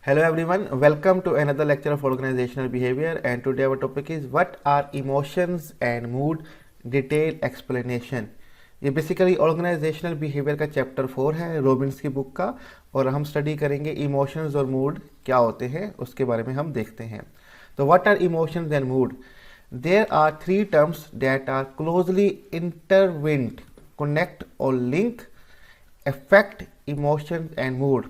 Hello everyone, welcome to another lecture of organizational behavior, and today our topic is what are emotions and mood, detailed explanation. ये basically organisational behaviour का chapter 4 है Robins की book का, और हम study करेंगे emotions और mood क्या होते हैं उसके बारे में हम देखते हैं। तो what are emotions and mood? There are three terms that are closely intertwined, connect और link, affect, emotions and mood.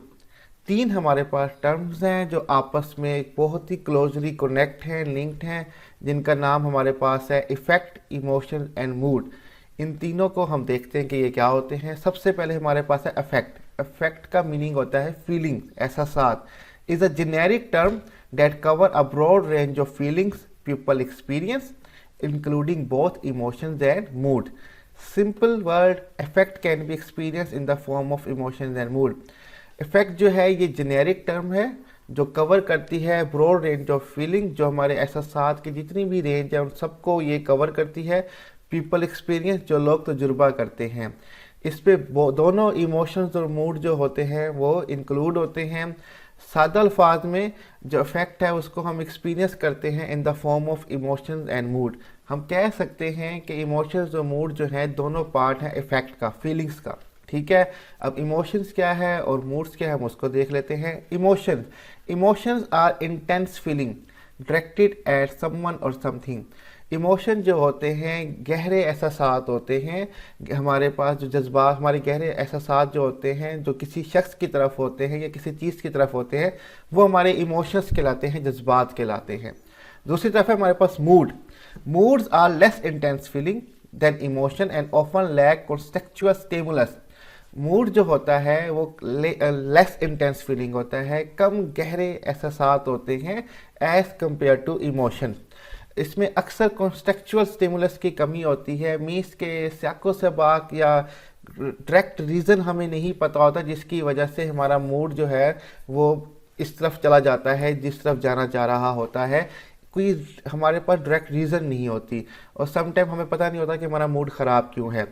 तीन हमारे पास टर्म्स हैं जो आपस में बहुत ही क्लोजली कनेक्ट हैं, लिंक्ड हैं, जिनका नाम हमारे पास है इफेक्ट, इमोशन एंड मूड। इन तीनों को हम देखते हैं कि ये क्या होते हैं। सबसे पहले हमारे पास है अफेक्ट। अफेक्ट का मीनिंग होता है फीलिंग, एहसासात। Is a generic term that cover a broad range of feelings people experience including both emotions and mood. Simple word, affect can be experience in the form of emotions and mood. Effect जो है ये generic term है जो cover करती है broad range of feeling, जो हमारे एहसासात की जितनी भी रेंज है उन सबको ये कवर करती है। पीपल एक्सपीरियंस, जो लोग तजुर्बा करते हैं। इस पे दोनों इमोशंस और मूड जो होते हैं वो इंक्लूड होते हैं। सादा अल्फाज में जो इफेक्ट है उसको हम एक्सपीरियंस करते हैं इन the form of emotions and mood. हम कह सकते हैं कि इमोशंस और मूड जो है दोनों पार्ट है इफेक्ट का, फीलिंग्स का। ठीक है, अब इमोशंस क्या है और मूड्स क्या है हम उसको देख लेते हैं। Emotions, emotions are intense feeling directed at someone और समथिंग। इमोशन जो होते हैं गहरे एहसासात होते हैं। हमारे पास जो जज्बात, हमारे गहरे एहसासात जो होते हैं जो किसी शख्स की तरफ होते हैं या किसी चीज़ की तरफ होते हैं, वो हमारे इमोशंस कहलाते हैं, जज्बात कहलाते हैं। दूसरी तरफ है हमारे पास mood. Moods are less intense feeling than emotion and often lack contextual stimulus. Mood जो होता है वो लेस इंटेंस फीलिंग होता है, कम गहरे एहसासात होते हैं एज कंपेयर टू इमोशन। इसमें अक्सर कॉन्टेक्चुअल स्टिमुलस की कमी होती है, मीन्स के स्याको सबाक या डायरेक्ट रीज़न हमें नहीं पता होता जिसकी वजह से हमारा मूड जो है वो इस तरफ चला जाता है जिस तरफ जाना चाह रहा होता है। कोई हमारे पास डायरेक्ट रीज़न नहीं होती, और समटाइम हमें पता नहीं होता कि हमारा मूड ख़राब क्यों है।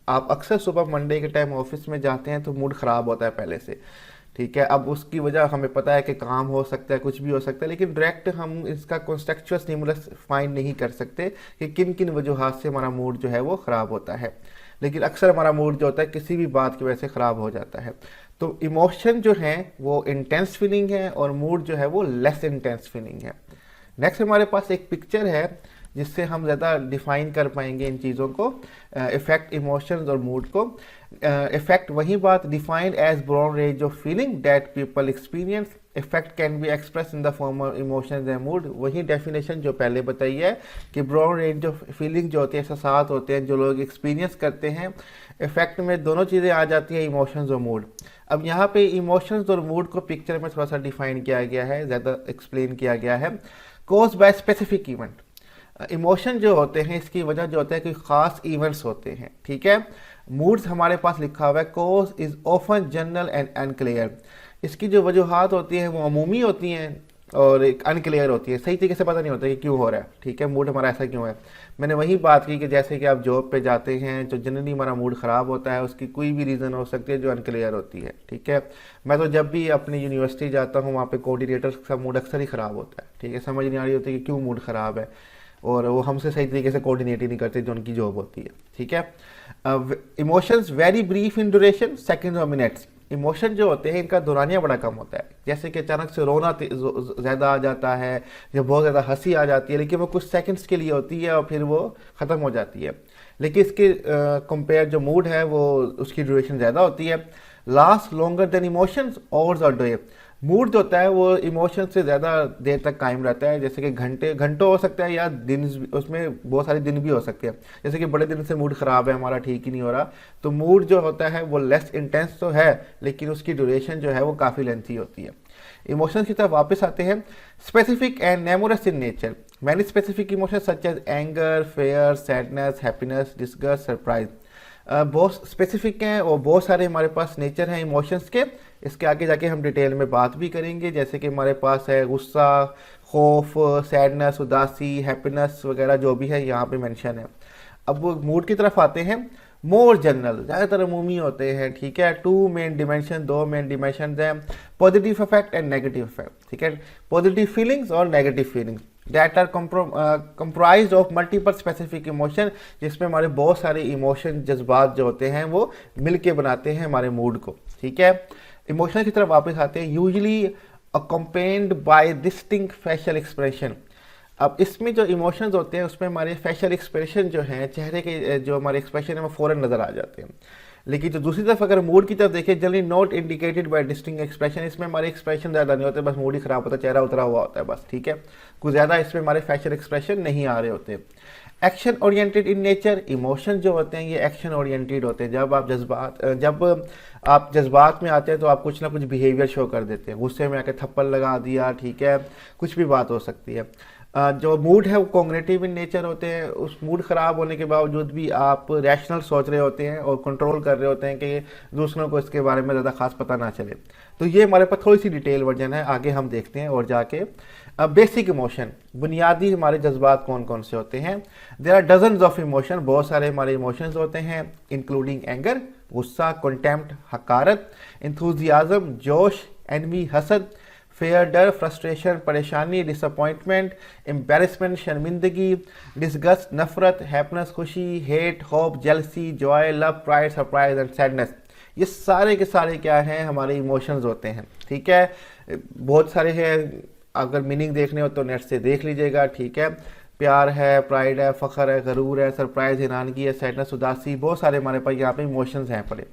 आप अक्सर सुबह मंडे के टाइम ऑफिस में जाते हैं तो मूड ख़राब होता है पहले से। ठीक है, अब उसकी वजह हमें पता है कि काम हो सकता है, कुछ भी हो सकता है, लेकिन डायरेक्ट हम इसका कॉन्टेक्चुअल स्टिमुलस फाइंड नहीं कर सकते कि किन किन वजूहात से हमारा मूड जो है वो ख़राब होता है। लेकिन अक्सर हमारा मूड जो होता है किसी भी बात की वजह से ख़राब हो जाता है। तो इमोशन जो है वो इंटेंस फीलिंग है और मूड जो है वो लेस इंटेंस फीलिंग है। नेक्स्ट हमारे पास एक पिक्चर है जिससे हम ज़्यादा डिफाइन कर पाएंगे इन चीज़ों को, इफेक्ट, इमोशंस और मूड को। इफेक्ट वही बात, defined as broad range of feeling that people experience. Affect can be express in the form of emotions and mood. वही डेफिनेशन जो पहले बताई है कि ब्रॉड रेंज ऑफ फीलिंग जो होती है, एहसासात होते हैं जो लोग एक्सपीरियंस करते हैं। इफेक्ट में दोनों चीज़ें आ जाती हैं, इमोशंस और मूड। अब यहाँ पे इमोशंस और मूड को पिक्चर में थोड़ा सा डिफाइन किया गया है, ज़्यादा एक्सप्लेन किया गया है। Cause by specific event. Emotion जो होते हैं इसकी वजह जो होता है कि ख़ास इवेंट्स होते हैं। ठीक है, मूड्स हमारे पास लिखा हुआ है cause is often general and unclear. इसकी जो वजूहात होती हैं वो अमूमी होती हैं और एक अनक्लियर होती है, सही तरीके से पता नहीं होता कि क्यों हो रहा है। ठीक है, मूड हमारा ऐसा क्यों है। मैंने वही बात की कि जैसे कि आप जॉब पे जाते हैं जो जनरली हमारा मूड ख़राब होता है उसकी कोई भी रीज़न हो सकती है जो अनक्लियर होती है। ठीक है, मैं तो जब भी अपनी यूनिवर्सिटी जाता हूँ वहाँ पे कोऑर्डिनेटर का मूड अक्सर ही ख़राब होता है। ठीक है, समझ नहीं आ रही होती कि क्यों मूड ख़राब है, और वो हमसे सही तरीके से कोऑर्डिनेट ही नहीं करते जो उनकी जॉब होती है। ठीक है, emotions very brief in duration, seconds और मिनट्स। इमोशन जो होते हैं इनका दौरानिया बड़ा कम होता है, जैसे कि अचानक से रोना ज़्यादा आ जाता है या बहुत ज़्यादा हंसी आ जाती है, लेकिन वो कुछ सेकंड्स के लिए होती है और फिर वो ख़त्म हो जाती है। लेकिन इसके कंपेयर जो मूड है वो उसकी ड्यूरेशन ज़्यादा होती है। Last longer than emotions, hours और डे। मूड जो होता है वो इमोशन से ज़्यादा देर तक कायम रहता है, जैसे कि घंटों हो सकता है या दिन, उसमें बहुत सारे दिन भी हो सकते हैं। जैसे कि बड़े दिन से मूड ख़राब है, हमारा ठीक ही नहीं हो रहा, तो मूड जो होता है वो लेस इंटेंस तो है लेकिन उसकी ड्यूरेशन जो है वो काफ़ी लेंथी होती है। इमोशंस की तरफ वापस आते हैं। Specific and numerous in nature. Many specific emotions such as anger, fear, sadness, happiness, disgust, surprise. बहुत स्पेसिफिक हैं और बहुत सारे हमारे पास नेचर हैं इमोशंस के। इसके आगे जाके हम डिटेल में बात भी करेंगे, जैसे कि हमारे पास है गुस्सा, खौफ, सैडनेस, उदासी, हैप्पीनेस वगैरह जो भी है यहाँ पे मेंशन है। अब वो मूड की तरफ आते हैं। मोर जनरल, ज़्यादातर अमूमी होते हैं, ठीक है। टू मेन डिमेंशन, दो मेन डिमेंशन हैं, positive affect and negative affect, ठीक है। पॉजिटिव फीलिंग्स और negative feelings that are comprised of multiple specific emotion, जिसमें हमारे बहुत सारे इमोशन, जज्बात जो होते हैं वो मिलके बनाते हैं हमारे मूड को, ठीक है। इमोशन की तरफ वापस आते हैं। Usually accompanied by distinct facial expression. अब इसमें जो इमोशंस होते हैं उसमें हमारे फेशियल एक्सप्रेशन जो हैं, चेहरे के जो हमारे एक्सप्रेशन है वो फ़ौरन नज़र आ जाते हैं। लेकिन जो दूसरी तरफ अगर मूड की तरफ देखें, generally not indicated by distinct expression, इसमें हमारे एक्सप्रेशन ज़्यादा नहीं होते, बस मूड ही ख़राब होता है, चेहरा उतरा हुआ होता है बस, ठीक है। कुछ ज़्यादा इसमें हमारे फेशियल एक्सप्रेशन नहीं आ रहे होते। Action oriented in nature, emotion जो होते हैं ये एक्शन ओरिएंटेड होते हैं। जब आप जज्बात में आते हैं तो आप कुछ ना कुछ बिहेवियर शो कर देते हैं। गुस्से में आके थप्पड़ लगा दिया, ठीक है, कुछ भी बात हो सकती है। जो मूड है वो कॉग्निटिव इन नेचर होते हैं। उस मूड ख़राब होने के बावजूद भी आप रैशनल सोच रहे होते हैं और कंट्रोल कर रहे होते हैं कि दूसरों को इसके बारे में ज़्यादा खास पता ना चले। तो ये हमारे पास थोड़ी सी डिटेल वर्जन है, आगे हम देखते हैं और जाके। बेसिक इमोशन, बुनियादी हमारे जज्बात कौन कौन से होते हैं। There are dozens of emotion, बहुत सारे हमारे इमोशंस होते हैं, इंक्लूडिंग एंगर, गुस्सा, कंटेम्प्ट, हकारत, इंथुजियाज्म, जोश, एनवी, हसद, फेयर, डर, फ्रस्ट्रेशन, परेशानी, डिसअपॉइंटमेंट, एम्बेरसमेंट, शर्मिंदगी, डिस्गस्ट, नफरत, हैप्पीनेस, खुशी, hate, hope, jealousy, joy, love, pride, surprise and sadness. ये सारे के सारे क्या हैं, हमारे इमोशंस होते हैं, ठीक है। बहुत सारे हैं, अगर मीनिंग देखने हो तो नेट से देख लीजिएगा, ठीक है। प्यार है, प्राइड है, फ़ख्र है, गरूर है, सरप्राइज, हैरानगी है, सैडनेस, उदासी, बहुत सारे हमारे पास यहाँ पे इमोशंस हैं पड़े।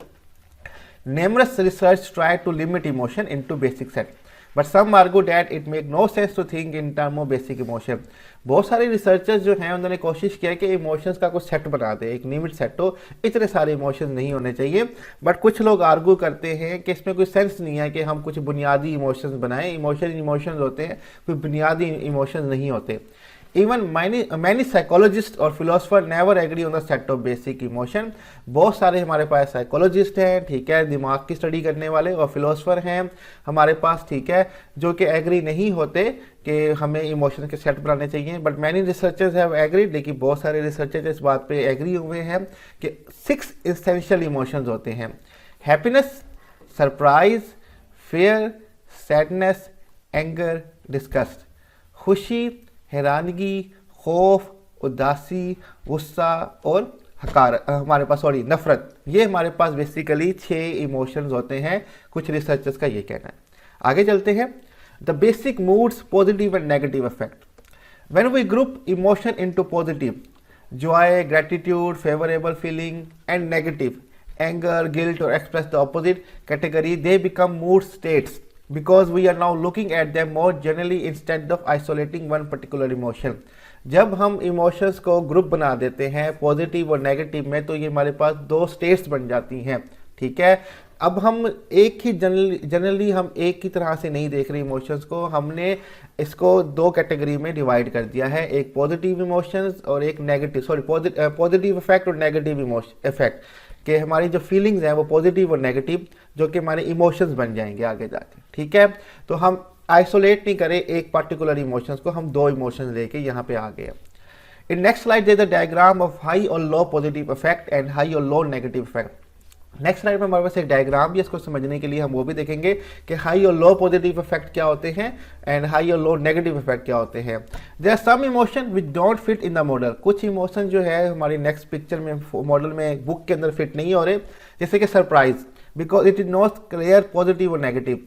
Numerous research try to limit emotion into basic set, but some argue that it make no sense to think in term of basic emotion. बहुत सारे रिसर्चर्स जो हैं उन्होंने कोशिश किया कि इमोशंस का कुछ सेट बना दे, एक लिमिट सेट हो, इतने सारे इमोशंस नहीं होने चाहिए। बट कुछ लोग आर्गू करते हैं कि इसमें कोई सेंस नहीं है कि हम कुछ बुनियादी इमोशंस बनाएं। इमोशंस होते हैं, कोई बुनियादी इमोशंस नहीं होते। Even many psychologists और philosopher never agree on the set of basic emotion. बहुत सारे हमारे पास साइकोलॉजिस्ट हैं, ठीक है, दिमाग की स्टडी करने वाले, और फिलोसफर हैं हमारे पास, ठीक है, जो कि एग्री नहीं होते कि हमें इमोशन के सेट बनाने चाहिए। But many researchers have agreed, लेकिन बहुत सारे रिसर्चर्स इस बात पे एग्री हुए हैं कि 6 एसेंशियल इमोशंस होते हैं। Happiness, surprise, fair, sadness, anger, disgust. खुशी, हैरानगी, खौफ, उदासी, गुस्सा और हमारे पास नफरत। ये हमारे पास बेसिकली 6 इमोशंस होते हैं, कुछ रिसर्चर्स का ये कहना है। आगे चलते हैं। The basic moods, positive and negative effect. When we group emotion into positive, joy, gratitude, favourable feeling, and negative, anger, guilt, और express the opposite category, they become mood states because we are now looking at them more generally instead of isolating one particular emotion. जब हम emotions को group बना देते हैं positive और negative में, तो ये हमारे पास 2 स्टेट्स बन जाती हैं, ठीक है। अब हम एक ही जनरली हम एक की तरह से नहीं देख रहे इमोशंस को, हमने इसको 2 कैटेगरी में डिवाइड कर दिया है, एक पॉजिटिव इमोशंस और एक नेगेटिव, पॉजिटिव इफेक्ट और नेगेटिव इफेक्ट, कि हमारी जो फीलिंग्स हैं वो पॉजिटिव और नेगेटिव, जो कि हमारे इमोशंस बन जाएंगे आगे जाके, ठीक है। तो हम आइसोलेट नहीं करें एक पर्टिकुलर इमोशंस को, हम 2 इमोशंस लेके यहाँ पे आ गए। In next slide there the diagram of high और low positive affect and high और low negative affect. Next slide में हमारे पास एक डायग्राम भी, इसको समझने के लिए हम वो भी देखेंगे कि हाई और लो पॉजिटिव इफेक्ट क्या होते हैं एंड हाई और लो नेगेटिव इफेक्ट क्या होते हैं। There are some emotion which don't fit in the model. कुछ इमोशन जो है हमारी नेक्स्ट पिक्चर में, मॉडल में, बुक के अंदर फिट नहीं हो रहे, जैसे कि surprise, because it is not clear positive और नेगेटिव।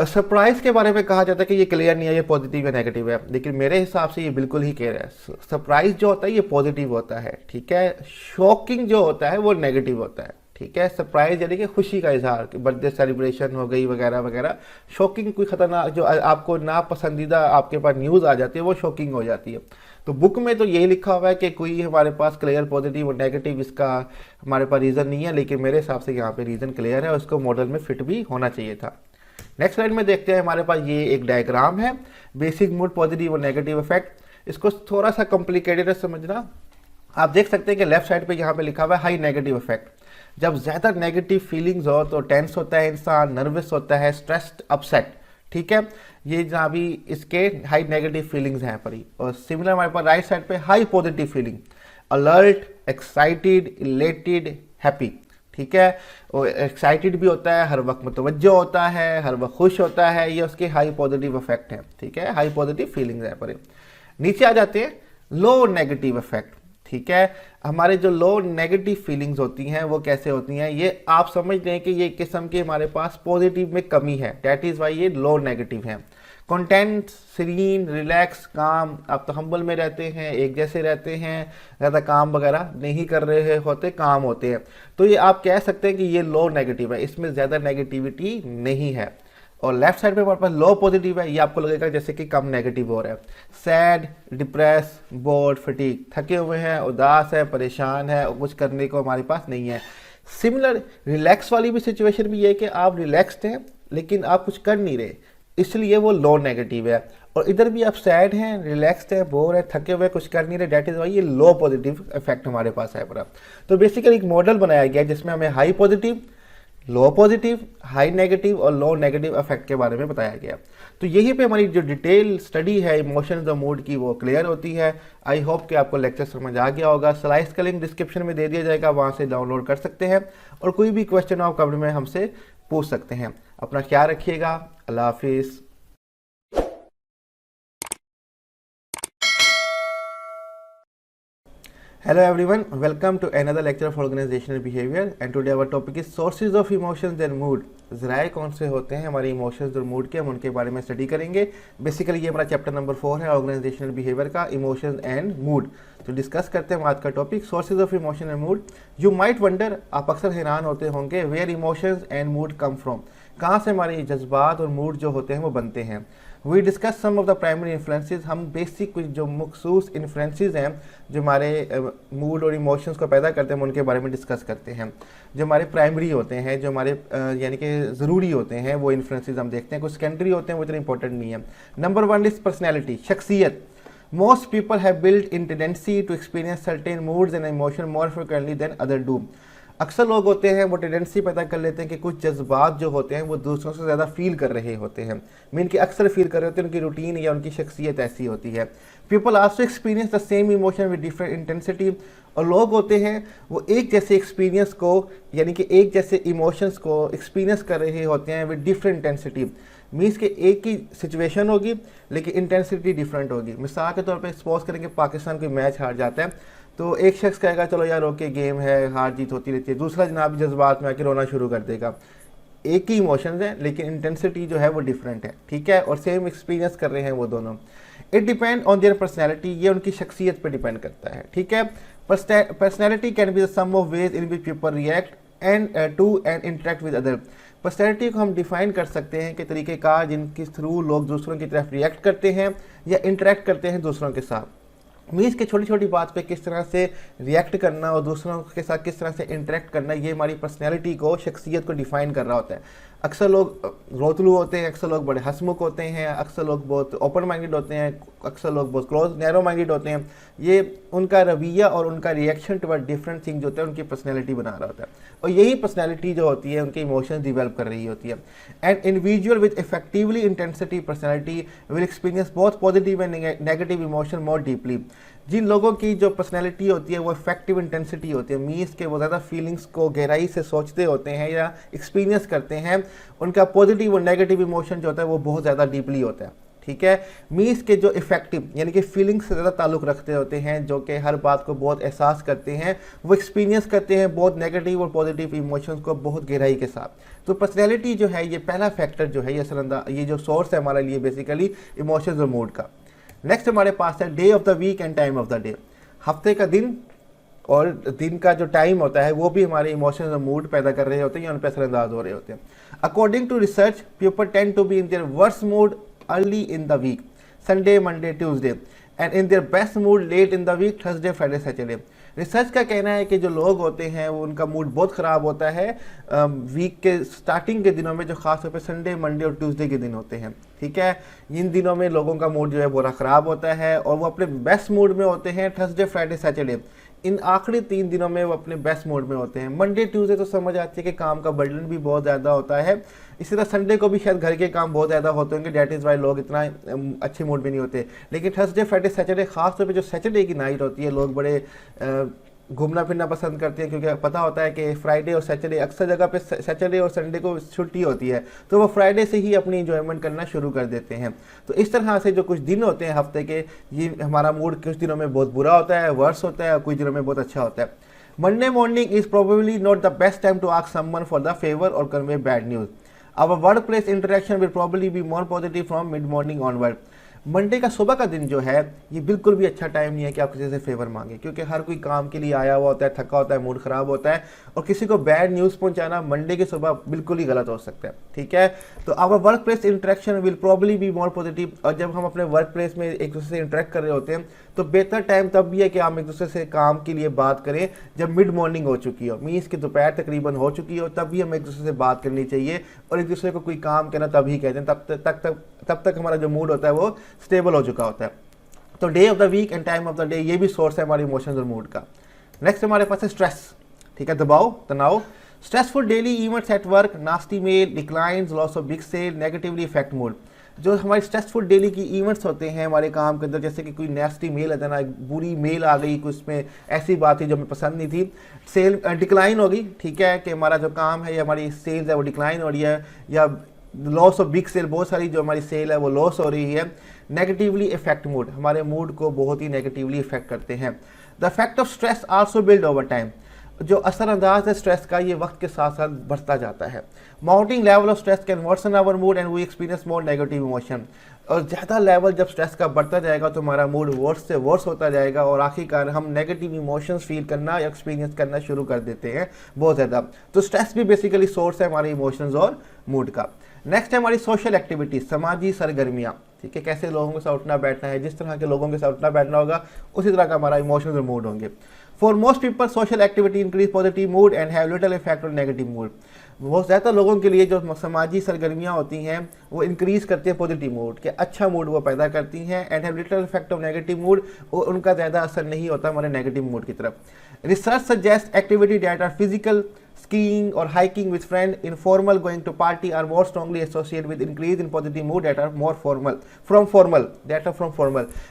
सरप्राइज के बारे में कहा जाता है कि ये क्लियर नहीं है, ये पॉजिटिव या नेगेटिव है, लेकिन मेरे हिसाब से ये बिल्कुल ही क्लियर है। सरप्राइज जो होता है ये पॉजिटिव होता है, ठीक है। शॉकिंग जो होता है वो नेगेटिव होता है, ठीक है। सरप्राइज यानी कि खुशी का इजहार, बर्थडे सेलिब्रेशन हो गई वगैरह वगैरह। शॉकिंग कोई खतरनाक, जो आपको ना पसंदीदा आपके पास न्यूज़ आ जाती है, वो शॉकिंग हो जाती है। तो बुक में तो यही लिखा हुआ है कि कोई हमारे पास क्लियर पॉजिटिव और नेगेटिव इसका हमारे पास रीज़न नहीं है, लेकिन मेरे हिसाब से यहाँ पे रीज़न क्लियर है और उसको मॉडल में फिट भी होना चाहिए था। नेक्स्ट स्लाइड में देखते हैं, हमारे पास ये एक डायग्राम है, बेसिक मूड, पॉजिटिव और नेगेटिव इफेक्ट। इसको थोड़ा सा कॉम्प्लिकेटेड है समझना। आप देख सकते हैं कि लेफ्ट साइड पे यहाँ पे लिखा हुआ है हाई नेगेटिव इफेक्ट। जब ज़्यादा नेगेटिव फीलिंग्स हो तो टेंस होता है इंसान, नर्वस होता है, स्ट्रेस्ड, अपसेट, ठीक है। ये जहाँ भी इसके हाई नेगेटिव फीलिंग्स हैं पर ही। और सिमिलर हमारे पास राइट साइड पे high positive feeling, alert, excited, elated, happy. ठीक है, वो एक्साइटेड भी होता है, हर वक्त मुतवज्जो होता है, हर वक्त खुश होता है, ये उसके हाई पॉजिटिव इफेक्ट है। ठीक है, हाई पॉजिटिव फीलिंग्स है पर। नीचे आ जाते हैं लो नेगेटिव इफेक्ट। ठीक है, हमारे जो लो नेगेटिव फीलिंग्स होती हैं वो कैसे होती हैं, ये आप समझ लें कि ये एक किस्म की हमारे पास पॉजिटिव में कमी है, दैट इज़ वाई ये लो नेगेटिव है। कंटेंट, सीरीन, रिलैक्स, काम, आप तो हम्बल में रहते हैं, एक जैसे रहते हैं, ज़्यादा काम वगैरह नहीं कर रहे होते, काम होते हैं, तो ये आप कह सकते हैं कि ये लो नेगेटिव है, इसमें ज़्यादा नेगेटिविटी नहीं है। और लेफ्ट साइड पे हमारे पास लो पॉजिटिव है, ये आपको लगेगा जैसे कि कम नेगेटिव हो रहा है। सैड, डिप्रेस, बोर्ड, फटीग, थके हुए हैं, उदास है, परेशान है और कुछ करने को हमारे पास नहीं है। सिमिलर रिलैक्स वाली भी सिचुएशन भी है कि आप रिलैक्स्ड हैं लेकिन आप कुछ कर नहीं रहे, इसलिए वो लो नेगेटिव है। और इधर भी आप सैड हैं, रिलैक्स्ड हैं, बोर है, थके हुए, कुछ कर नहीं रहे, डेट इज वाई ये लो पॉजिटिव इफेक्ट हमारे पास है पूरा। तो बेसिकली एक मॉडल बनाया गया जिसमें हमें हाई पॉजिटिव, लो पॉजिटिव, हाई नेगेटिव और लो नेगेटिव इफेक्ट के बारे में बताया गया। तो यहीं पे हमारी जो डिटेल स्टडी है इमोशंस और मूड की वो क्लियर होती है। आई होप कि आपको लेक्चर समझ आ गया होगा। स्लाइड्स का लिंक डिस्क्रिप्शन में दे दिया जाएगा, वहाँ से डाउनलोड कर सकते हैं और कोई भी क्वेश्चन आप कमेंट में हमसे पूछ सकते हैं। अपना ख्याल रखिएगा। अल्लाह हाफिज़। Hello everyone, welcome to another lecture of organizational behavior and today our topic is sources of emotions and mood। ज़राए कौन से होते हैं हमारे इमोशंस और मूड के, हम उनके बारे में स्टडी करेंगे। बेसिकली ये हमारा चैप्टर नंबर 4 है ऑर्गेनाइजेशनल बिहेवियर का, इमोशंस एंड मूड। तो डिस्कस करते हैं आज का topic sources of emotion and mood. You might wonder, आप अक्सर हैरान होते होंगे, where emotions and mood come from, कहाँ से हमारे जज्बात और मूड जो होते हैं वो बनते हैं। We discuss some of the primary influences, हम बेसिक कुछ जो मखसूस इन्फ्लुएंसेस हैं जो हमारे मूड और इमोशंस को पैदा करते हैं उनके बारे में डिस्कस करते हैं। जो हमारे प्राइमरी होते हैं, जो हमारे यानी कि ज़रूरी होते हैं, वो इन्फ्लुएंसेस हम देखते हैं। कुछ सेकेंडरी होते हैं वो इतने इंपॉर्टेंट नहीं है। नंबर 1 इज पर्सनैलिटी, शख्सियत। Most people have built in tendency to experience certain moods and emotion more frequently than other do। अक्सर लोग होते हैं वो टेंडेंसी पैदा कर लेते हैं कि कुछ जज्बात जो होते हैं वो दूसरों से ज़्यादा फील कर रहे होते हैं, मीन कि अक्सर फील कर रहे होते हैं, उनकी रूटीन या उनकी शख्सियत ऐसी होती है। People also experience the same emotion with different intensity, और लोग होते हैं वो एक जैसे एक्सपीरियंस को यानी कि एक जैसे इमोशंस को एक्सपीरियंस कर रहे होते हैं विद डिफरेंट इंटेंसिटी। मीन्स कि एक ही सिचुएशन होगी लेकिन इंटेंसिटी डिफरेंट होगी। मिसाल के तौर पे सपोज करेंगे पाकिस्तान कोई मैच हार जाता है तो एक शख्स कहेगा चलो यार ओके गेम है, हार जीत होती रहती है, दूसरा जनाब जज्बात में आके रोना शुरू कर देगा। एक ही इमोशंस है लेकिन इंटेंसिटी जो है वो डिफरेंट है। ठीक है, और सेम एक्सपीरियंस कर रहे हैं वो दोनों। It depend on their personality, ये उनकी शख्सियत पर डिपेंड करता है। ठीक है, personality can be the sum of ways in which people react and to and interact with other. Personality को हम डिफाइन कर सकते हैं कि तरीक़ेकार जिनके थ्रू लोग दूसरों की तरफ रिएक्ट करते हैं या इंटरेक्ट करते हैं दूसरों के साथ। मीन्स के छोटी छोटी बात पे किस तरह से रिएक्ट करना और दूसरों के साथ किस तरह से इंटरेक्ट करना, ये हमारी पर्सनैलिटी को, शख्सियत को डिफाइन कर रहा होता है। अक्सर लोग रोतलू होते हैं, अक्सर लोग बड़े हंसमुख होते हैं, अक्सर लोग बहुत ओपन माइंडेड होते हैं, अक्सर लोग बहुत क्लोज नैरो माइंडेड होते हैं। ये उनका रवैया और उनका रिएक्शन टुवर्ड डिफरेंट थिंग जो होता है उनकी पर्सनैलिटी बना रहा होता है, और यही पर्सनैलिटी जो होती है उनके इमोशंस डिवेल्प कर रही होती है। And individual with effectively intensity personality will experience both positive and negative emotion more deeply. जिन लोगों की जो पर्सनैलिटी होती है वो इफेक्टिव इंटेंसिटी होती है, मीन्स के वो ज़्यादा फीलिंग्स को गहराई से सोचते होते हैं या एक्सपीरियंस करते हैं, उनका पॉजिटिव और नेगेटिव इमोशन जो होता है वो बहुत ज़्यादा डीपली होता है। ठीक है, मीन्स के जो इफेक्टिव यानी कि फीलिंग्स से ज़्यादा ताल्लुक़ रखते होते हैं, जो कि हर बात को बहुत एहसास करते हैं, वो एक्सपीरियंस करते हैं बहुत नेगेटिव और पॉजिटिव इमोशंस को बहुत गहराई के साथ। तो पर्सनैलिटी जो है ये पहला फैक्टर जो है, ये जो सोर्स है हमारे लिए बेसिकली इमोशंस और मूड का। नेक्स्ट हमारे पास है day of the week and time of the day. हफ्ते का दिन और दिन का जो टाइम होता है वो भी हमारे इमोशंस और मूड पैदा कर रहे होते हैं या उन पर असरअंदाज हो रहे होते हैं। According to research people tend to be in their worst mood early in the week, Sunday, Monday, Tuesday, and in their best mood late in the week, Thursday, Friday, Saturday. Research का कहना है कि जो लोग होते हैं वो उनका मूड बहुत ख़राब होता है वीक के स्टार्टिंग के दिनों में, जो खास तौर पे संडे, मंडे और ट्यूसडे के दिन होते हैं। ठीक है, इन दिनों में लोगों का मूड जो है बुरा ख़राब होता है और वो अपने बेस्ट मूड में होते हैं थर्सडे, फ्राइडे, सैटरडे। इन आखिरी 3 दिनों में वो अपने बेस्ट मूड में होते हैं। मंडे, ट्यूसडे तो समझ आती है कि काम का बर्डन भी बहुत ज़्यादा होता है, इसी तरह संडे को भी शायद घर के काम बहुत ज़्यादा होते होंगे, डैट इज़ वाई लोग इतना अच्छे मूड में नहीं होते। लेकिन थर्सडे, फ्राइडे, सैटरडे, खास तौर पे जो सैटरडे की नाइट होती है, लोग बड़े घूमना फिरना पसंद करते हैं, क्योंकि पता होता है कि फ्राइडे और सैटरडे, अक्सर जगह पे सैटरडे और संडे को छुट्टी होती है, तो वो फ्राइडे से ही अपनी इंजॉयमेंट करना शुरू कर देते हैं। तो इस तरह से जो कुछ दिन होते हैं हफ्ते के, ये हमारा मूड कुछ दिनों में बहुत बुरा होता है, वर्स होता है, और कुछ दिनों में बहुत अच्छा होता है। Monday morning is probably not the best time to ask someone for the favor or convey bad news. Our workplace interaction will probably be more positive from mid-morning onward. Monday का सुबह का दिन जो है ये बिल्कुल भी अच्छा टाइम नहीं है कि आप किसी से फेवर मांगे, क्योंकि हर कोई काम के लिए आया हुआ होता है, थका होता है, मूड खराब होता है, और किसी को बैड न्यूज़ पहुंचाना मंडे की सुबह बिल्कुल ही गलत हो सकता है। ठीक है, तो our work place interaction will probably be more positive. और जब हम अपने वर्क प्लेस में एक दूसरे से इंटरेक्ट कर रहे होते हैं तो बेहतर टाइम तब भी है कि हम एक दूसरे से काम के लिए बात करें जब मिड मॉर्निंग हो चुकी हो, मीन्स कि दोपहर तकरीबन हो चुकी हो, तब भी हमें एक दूसरे से बात करनी चाहिए, और एक दूसरे को कोई काम करना तभी कहते हैं, तब तक हमारा जो मूड होता है वो स्टेबल हो चुका होता है। तो day of the week and time of the day ये भी सोर्स है हमारे इमोशंस और मूड का। नेक्स्ट हमारे पास है स्ट्रेस। ठीक है, दबाव, तनाव। Stressful daily events at work, nasty mail, declines, loss of big sale negatively affect mood. जो हमारे स्ट्रेसफुल डेली की इवेंट्स होते हैं हमारे काम के अंदर, जैसे कि कोई नेस्टी मेल है ना, एक बुरी मेल आ गई, कुछ में ऐसी बात थी जो हमें पसंद नहीं थी, सेल डिक्लाइन होगी। ठीक है, कि हमारा जो काम है या हमारी सेल्स है वो डिक्लाइन हो रही है, या लॉस ऑफ बिग सेल, बहुत सारी जो हमारी सेल है वो लॉस हो रही है। नेगेटिवली इफेक्ट मूड, हमारे मूड को बहुत ही नेगेटिवली इफेक्ट करते हैं। The effect of stress also build over time. जो असरअंदाज है स्ट्रेस का, ये वक्त के साथ साथ बढ़ता जाता है। Mounting level of stress can worsen our mood and we experience more negative emotion. और ज़्यादा लेवल जब स्ट्रेस का बढ़ता जाएगा तो हमारा मूड वर्स से वर्स होता जाएगा, और आखिरकार हम नेगेटिव इमोशंस फील करना या एक्सपीरियंस करना शुरू कर देते हैं बहुत ज़्यादा। तो स्ट्रेस भी बेसिकली सोर्स है हमारे इमोशंस और मूड का। नेक्स्ट है हमारी सोशल एक्टिविटीज, समाजी सरगर्मियाँ। ठीक है, कैसे लोगों के साथ उठना बैठना है, जिस तरह के लोगों के साथ उठना बैठना होगा उसी तरह का हमारा इमोशंस और मूड होंगे। For most people social activity increase positive mood and have little effect on negative mood. बहुत ज़्यादा लोगों के लिए जो समाजी सरगर्मियाँ होती हैं वो इंक्रीज करती है पॉजिटिव मूड के, अच्छा मूड वो पैदा करती हैं, and have little effect on negative mood, और उनका ज़्यादा असर नहीं होता हमारे नेगेटिव मूड की तरफ। Research suggest activity that are physical, skiing or hiking with friends, informal going to party are more strongly associated with increase in positive mood that are more formal from formal।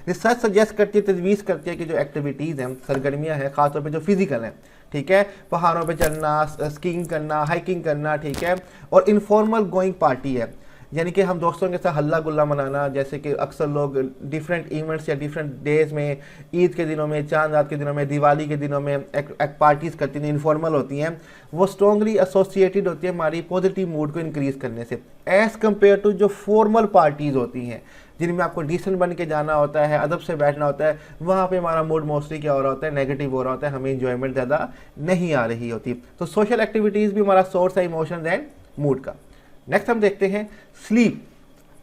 Research suggest करती है, तजवीज़ करती है कि जो activities हैं, सरगर्मियाँ हैं, खासतौर पे जो फिजिकल हैं, ठीक है, पहाड़ों पे चढ़ना, स्कीइंग करना, हाइकिंग करना, ठीक है, और इनफॉर्मल गोइंग पार्टी है, यानी कि हम दोस्तों के साथ हल्ला गुल्ला मनाना, जैसे कि अक्सर लोग डिफरेंट इवेंट्स या डिफरेंट डेज में, ईद के दिनों में, चांद रात के दिनों में, दिवाली के दिनों में एक पार्टीज़ करती हैं, इनफॉर्मल होती हैं, वो स्ट्रॉन्गली एसोसिएटेड होती है हमारी पॉजिटिव मूड को इंक्रीज़ करने से, एज़ कम्पेयर टू जो फॉर्मल पार्टीज़ होती हैं जिनमें आपको डिसेंट बन के जाना होता है, अदब से बैठना होता है, वहाँ पे हमारा मूड मोस्टली क्या हो रहा होता है, नेगेटिव हो रहा होता है, हमें इंजॉयमेंट ज़्यादा नहीं आ रही होती। तो सोशल एक्टिविटीज़ भी हमारा सोर्स है इमोशंस एंड मूड का। नेक्स्ट हम देखते हैं स्लीप,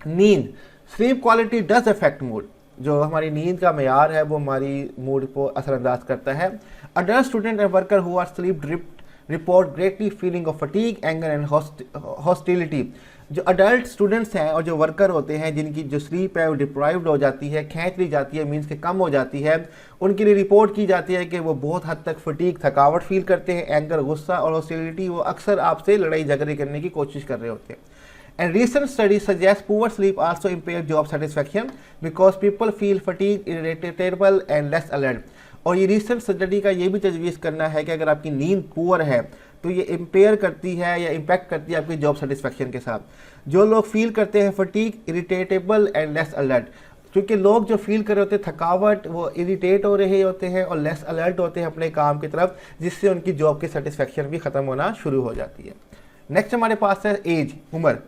नींद। Sleep quality does affect mood. जो हमारी नींद का मेयार है वो हमारी मूड को असरअंदाज करता है। Adult student and worker who are sleep deprived report greatly feeling of fatigue, anger and hostility. जो अडल्ट स्टूडेंट्स हैं और जो वर्कर होते हैं जिनकी जो स्लीप है वो डिप्राइव्ड हो जाती है, खींच ली जाती है, मीन्स के कम हो जाती है, उनके लिए रिपोर्ट की जाती है कि वो बहुत हद तक फटीग, थकावट फील करते हैं, एंगर, गुस्सा और हॉस्टिलिटी, वो अक्सर आपसे लड़ाई झगड़े करने की कोशिश कर रहे होते हैं। And recent studies suggest poor sleep also impair job satisfaction because people feel fatigued, irritable and less alert। और ये रिसेंट स्टडी का ये भी तजवीज़ करना है कि अगर आपकी नींद पुअर है तो ये इम्पेयर करती है या इम्पैक्ट करती है आपकी जॉब सेटिस्फेक्शन के साथ। जो लोग फील करते हैं फटीग, इरिटेटेबल एंड लेस अलर्ट, क्योंकि लोग जो फील कर रहे होते हैं थकावट, वो इरिटेट हो रहे होते हैं और लेस अलर्ट होते हैं अपने काम की तरफ, जिससे उनकी जॉब की सेटिस्फेक्शन भी ख़त्म होना शुरू हो जाती है। नेक्स्ट हमारे पास है एज, उम्र।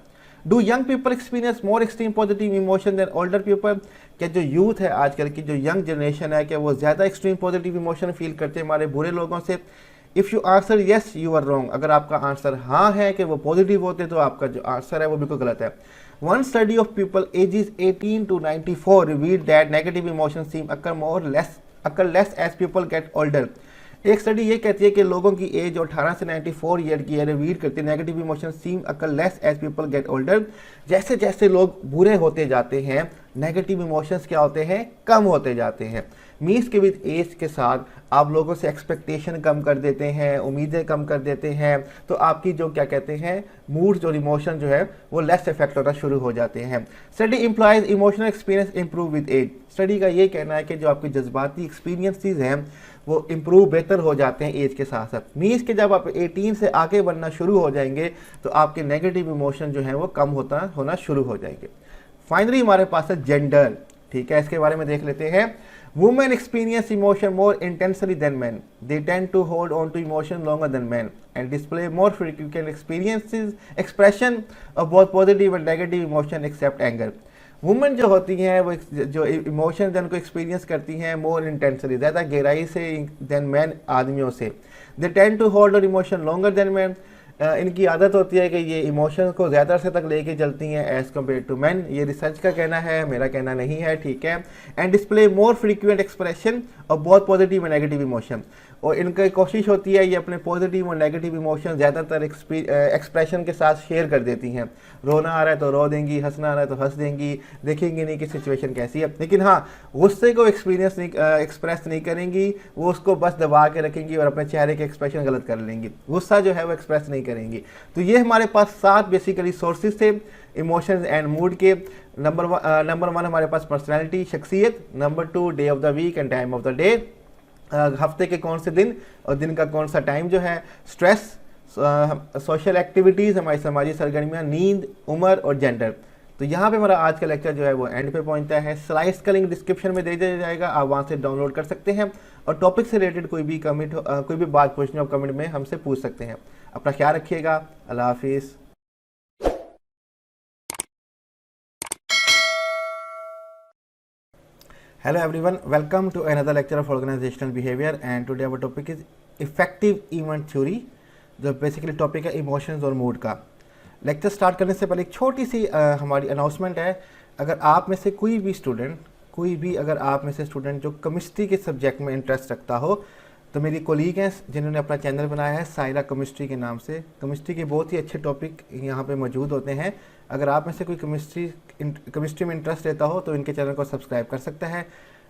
Do young people experience more extreme positive emotion than older people. क्या जो यूथ है आजकल की, जो यंग जनरेशन है, क्या वो ज़्यादा एक्सट्रीम पॉजिटिव इमोशन फील करते हैं हमारे बुरे लोगों से? If you answer yes you are wrong. अगर आपका आंसर हाँ है कि वो पॉजिटिव होते तो आपका जो आंसर है वो बिल्कुल गलत है। One study of people ages 18 to 94 revealed that negative emotion seem occur less as people get older. एक स्टडी ये कहती है कि लोगों की एज जो 18 से 94 ईयर की है रिवील करती है negative emotion seem occur less as people get older. जैसे जैसे लोग बूढ़े होते जाते हैं नेगेटिव इमोशंस क्या होते हैं, कम होते जाते हैं। मीन्स के विद एज के साथ आप लोगों से एक्सपेक्टेशन कम कर देते हैं, उम्मीदें कम कर देते हैं, तो आपकी जो क्या कहते हैं मूड्स और इमोशन जो है वो लेस इफेक्ट होना शुरू हो जाते हैं। Study employees emotional experience improve with age. Study का ये कहना है कि जो आपके जज्बाती एक्सपीरियंसेस हैं वो इम्प्रूव बेहतर हो जाते हैं एज के साथ साथ। मीन्स के जब आप 18 से आगे बढ़ना शुरू हो जाएंगे तो आपके नेगेटिव इमोशन जो है वो कम होना शुरू हो जाएंगे। फाइनली हमारे पास है जेंडर, ठीक है, इसके बारे में देख लेते हैं। Women experience emotion more intensely than men, they tend to hold on to emotion longer than men and display more frequent experiences expression of both positive and negative emotion except anger. Women जो होती हैं वो जो emotion जिनको experience करती हैं more intensely, ज़्यादा गहराई से देन मैन आदमियों से। They tend to hold on emotion longer than men, इनकी आदत होती है कि ये इमोशन को ज़्यादा से तक लेके चलती हैं एज़ कम्पेयर टू मैन। ये रिसर्च का कहना है, मेरा कहना नहीं है, ठीक है। And display more frequent expression of both positive and negative emotion, और इनकी कोशिश होती है ये अपने पॉजिटिव और नेगेटिव इमोशन ज़्यादातर एक्सप्रेशन के साथ शेयर कर देती हैं। रोना आ रहा है तो रो देंगी, हंसना आ रहा है तो हंस देंगी, देखेंगी नहीं कि सिचुएशन कैसी है। लेकिन हाँ, गुस्से को एक्सप्रेस नहीं करेंगी, वो उसको बस दबा के रखेंगी और अपने चेहरे के एक्सप्रेशन गलत कर लेंगी, गुस्सा जो है वो एक्सप्रेस नहीं करेंगी। तो ये हमारे पास 7 बेसिकली सोर्सेज थे इमोशंस एंड मूड के। नंबर 1 हमारे पास पर्सनैलिटी, शख्सियत। Number 2 day of the week and time of the day, हफ्ते के कौन से दिन और दिन का कौन सा टाइम जो है। स्ट्रेस, सोशल एक्टिविटीज़, हमारी समाजी सरगर्मियाँ, नींद, उम्र और जेंडर। तो यहाँ पे हमारा आज का लेक्चर जो है वो एंड पे पहुँचता है। स्लाइड्स का लिंक डिस्क्रिप्शन में दे दिया जाएगा, आप वहाँ से डाउनलोड कर सकते हैं और टॉपिक से रिलेटेड कोई भी कोई भी बात पूछनी हो कमेंट में हमसे पूछ सकते हैं। अपना ख्याल रखिएगा, अल्लाह हाफिज़। Hello everyone, welcome to another lecture of organizational behavior and today our topic is effective event theory, जो बेसिकली टॉपिक है इमोशंस और मूड का। लेक्चर स्टार्ट करने से पहले एक छोटी सी हमारी अनाउंसमेंट है। अगर आप में से कोई भी स्टूडेंट जो केमिस्ट्री के सब्जेक्ट में इंटरेस्ट रखता हो तो मेरी कोलीग हैं जिन्होंने अपना चैनल बनाया है सायरा केमिस्ट्री के नाम से। केमिस्ट्री के बहुत ही अच्छे टॉपिक यहाँ पे मौजूद होते हैं। अगर आप में से कोई केमिस्ट्री में इंटरेस्ट लेता हो तो इनके चैनल को सब्सक्राइब कर सकता है।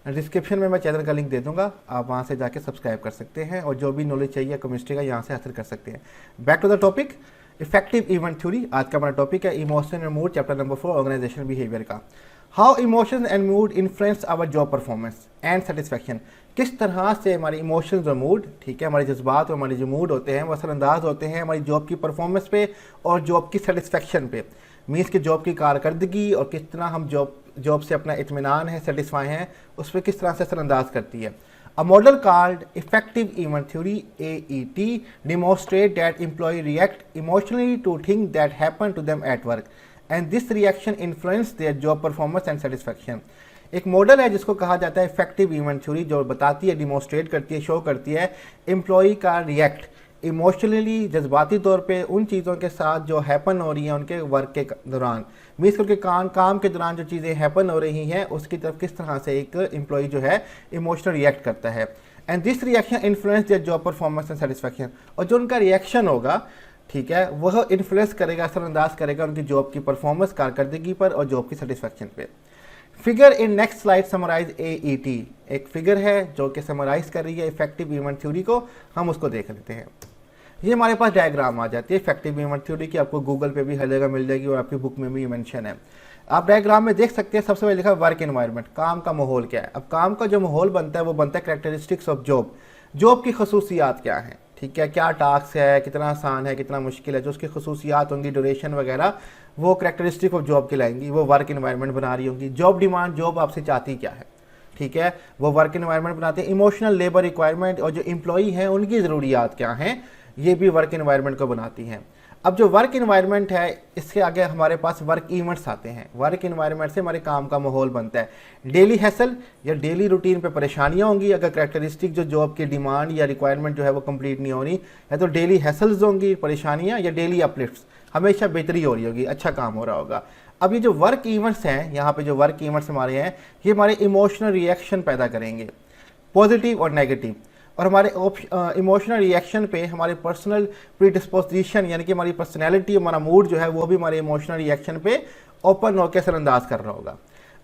डिस्क्रिप्शन में मैं चैनल का लिंक दे दूंगा, आप वहाँ से जाके सब्सक्राइब कर सकते हैं और जो भी नॉलेज चाहिए केमिस्ट्री का यहाँ से हासिल कर सकते हैं। Back to the topic, effective event theory. आज का हमारा टॉपिक है emotion and mood, chapter number 4 organisational behaviour का। How emotion and mood influence our job performance and satisfaction. किस तरह से हमारे इमोशंस और मूड, ठीक है, हमारे जज्बात और हमारे जो मूड होते हैं वो असरअंदाज होते हैं हमारी जॉब की परफॉर्मेंस पे और जॉब की सेटिस्फैक्शन पे। मीन्स की जॉब की कारकर्दगी और किस तरह हम जॉब से अपना इत्मीनान है, सेटिस्फाई हैं, उस पर किस तरह से असरअंदाज करती है। A model called effective event theory (AET) demonstrates that employees react emotionally to things that happen to them at work, and this reaction influences their job performance and satisfaction. एक मॉडल है जिसको कहा जाता है इफेक्टिव इवेंट थ्योरी, जो बताती है, demonstrate करती है, शो करती है एम्प्लॉई का रिएक्ट इमोशनली, जज्बाती तौर पे उन चीज़ों के साथ जो हैपन हो रही हैं उनके वर्क के दौरान। मीन्स करके काम के दौरान जो चीज़ें हैपन हो रही हैं उसकी तरफ किस तरह से एक एम्प्लॉई जो है इमोशनल रिएक्ट करता है। And this reaction influence their job performance and satisfaction, और जो उनका रिएक्शन होगा, ठीक है, वह इन्फ्लुएंस करेगा, असरअंदाज करेगा उनकी जॉब की परफॉर्मेंस, कारकर्दगी पर और जॉब की सेटिस्फैक्शन पे। Figure in next slide summarize AET। एक फिगर है जो कि समराइज कर रही है इफेक्टिव इवेंट थ्योरी को, हम उसको देख लेते हैं। ये हमारे पास डायग्राम आ जाती है इफेक्टिव इवेंट थ्योरी की, आपको गूगल पे भी हर जगह मिल जाएगी और आपकी बुक में भी मेंशन है। आप डायग्राम में देख सकते हैं, सबसे पहले लिखा है वर्क एनवायरनमेंट, काम का माहौल क्या है। अब काम का जो माहौल बनता है वो बनता है कैरेक्टरिस्टिक्स ऑफ जॉब की खसूसियात क्या हैं, ठीक है, क्या टास्क है, कितना आसान है, कितना मुश्किल है, जो उसकी खसूसियात होंगी, ड्यूरेशन वगैरह, वो कैरेक्टरिस्टिक ऑफ जॉब कहलाएंगी। वो वर्क एनवायरनमेंट बना रही होंगी। जॉब डिमांड, जॉब आपसे चाहती क्या है, ठीक है, वो वर्क एनवायरनमेंट बनाते हैं। इमोशनल लेबर रिक्वायरमेंट, और जो एम्प्लॉई हैं उनकी ज़रूरियात क्या हैं, ये भी वर्क एनवायरनमेंट को बनाती हैं। अब जो वर्क एनवायरनमेंट है, इसके आगे हमारे पास वर्क इवेंट्स आते हैं। वर्क एनवायरनमेंट से हमारे काम का माहौल बनता है। डेली हैसल या डेली रूटीन पे परेशानियां होंगी, अगर कैरेक्टरिस्टिक जो जॉब की डिमांड या रिक्वायरमेंट जो है वो कंप्लीट नहीं हो रही, या तो डेली हैसल्स होंगी, परेशानियां, या डेली अपलिफ्ट्स, हमेशा बेहतरी हो रही होगी, अच्छा काम हो रहा होगा। अब ये जो वर्क इवेंट्स हैं, यहाँ पे जो वर्क इवेंट्स हमारे हैं, ये हमारे इमोशनल रिएक्शन पैदा करेंगे, पॉजिटिव और नेगेटिव। और हमारे इमोशनल रिएक्शन पे हमारे पर्सनल प्रीडिस्पोजिशन, यानी कि हमारी पर्सनैलिटी, हमारा मूड जो है वो भी हमारे इमोशनल रिएक्शन पे ओपन होकर असरअंदाज कर रहा होगा।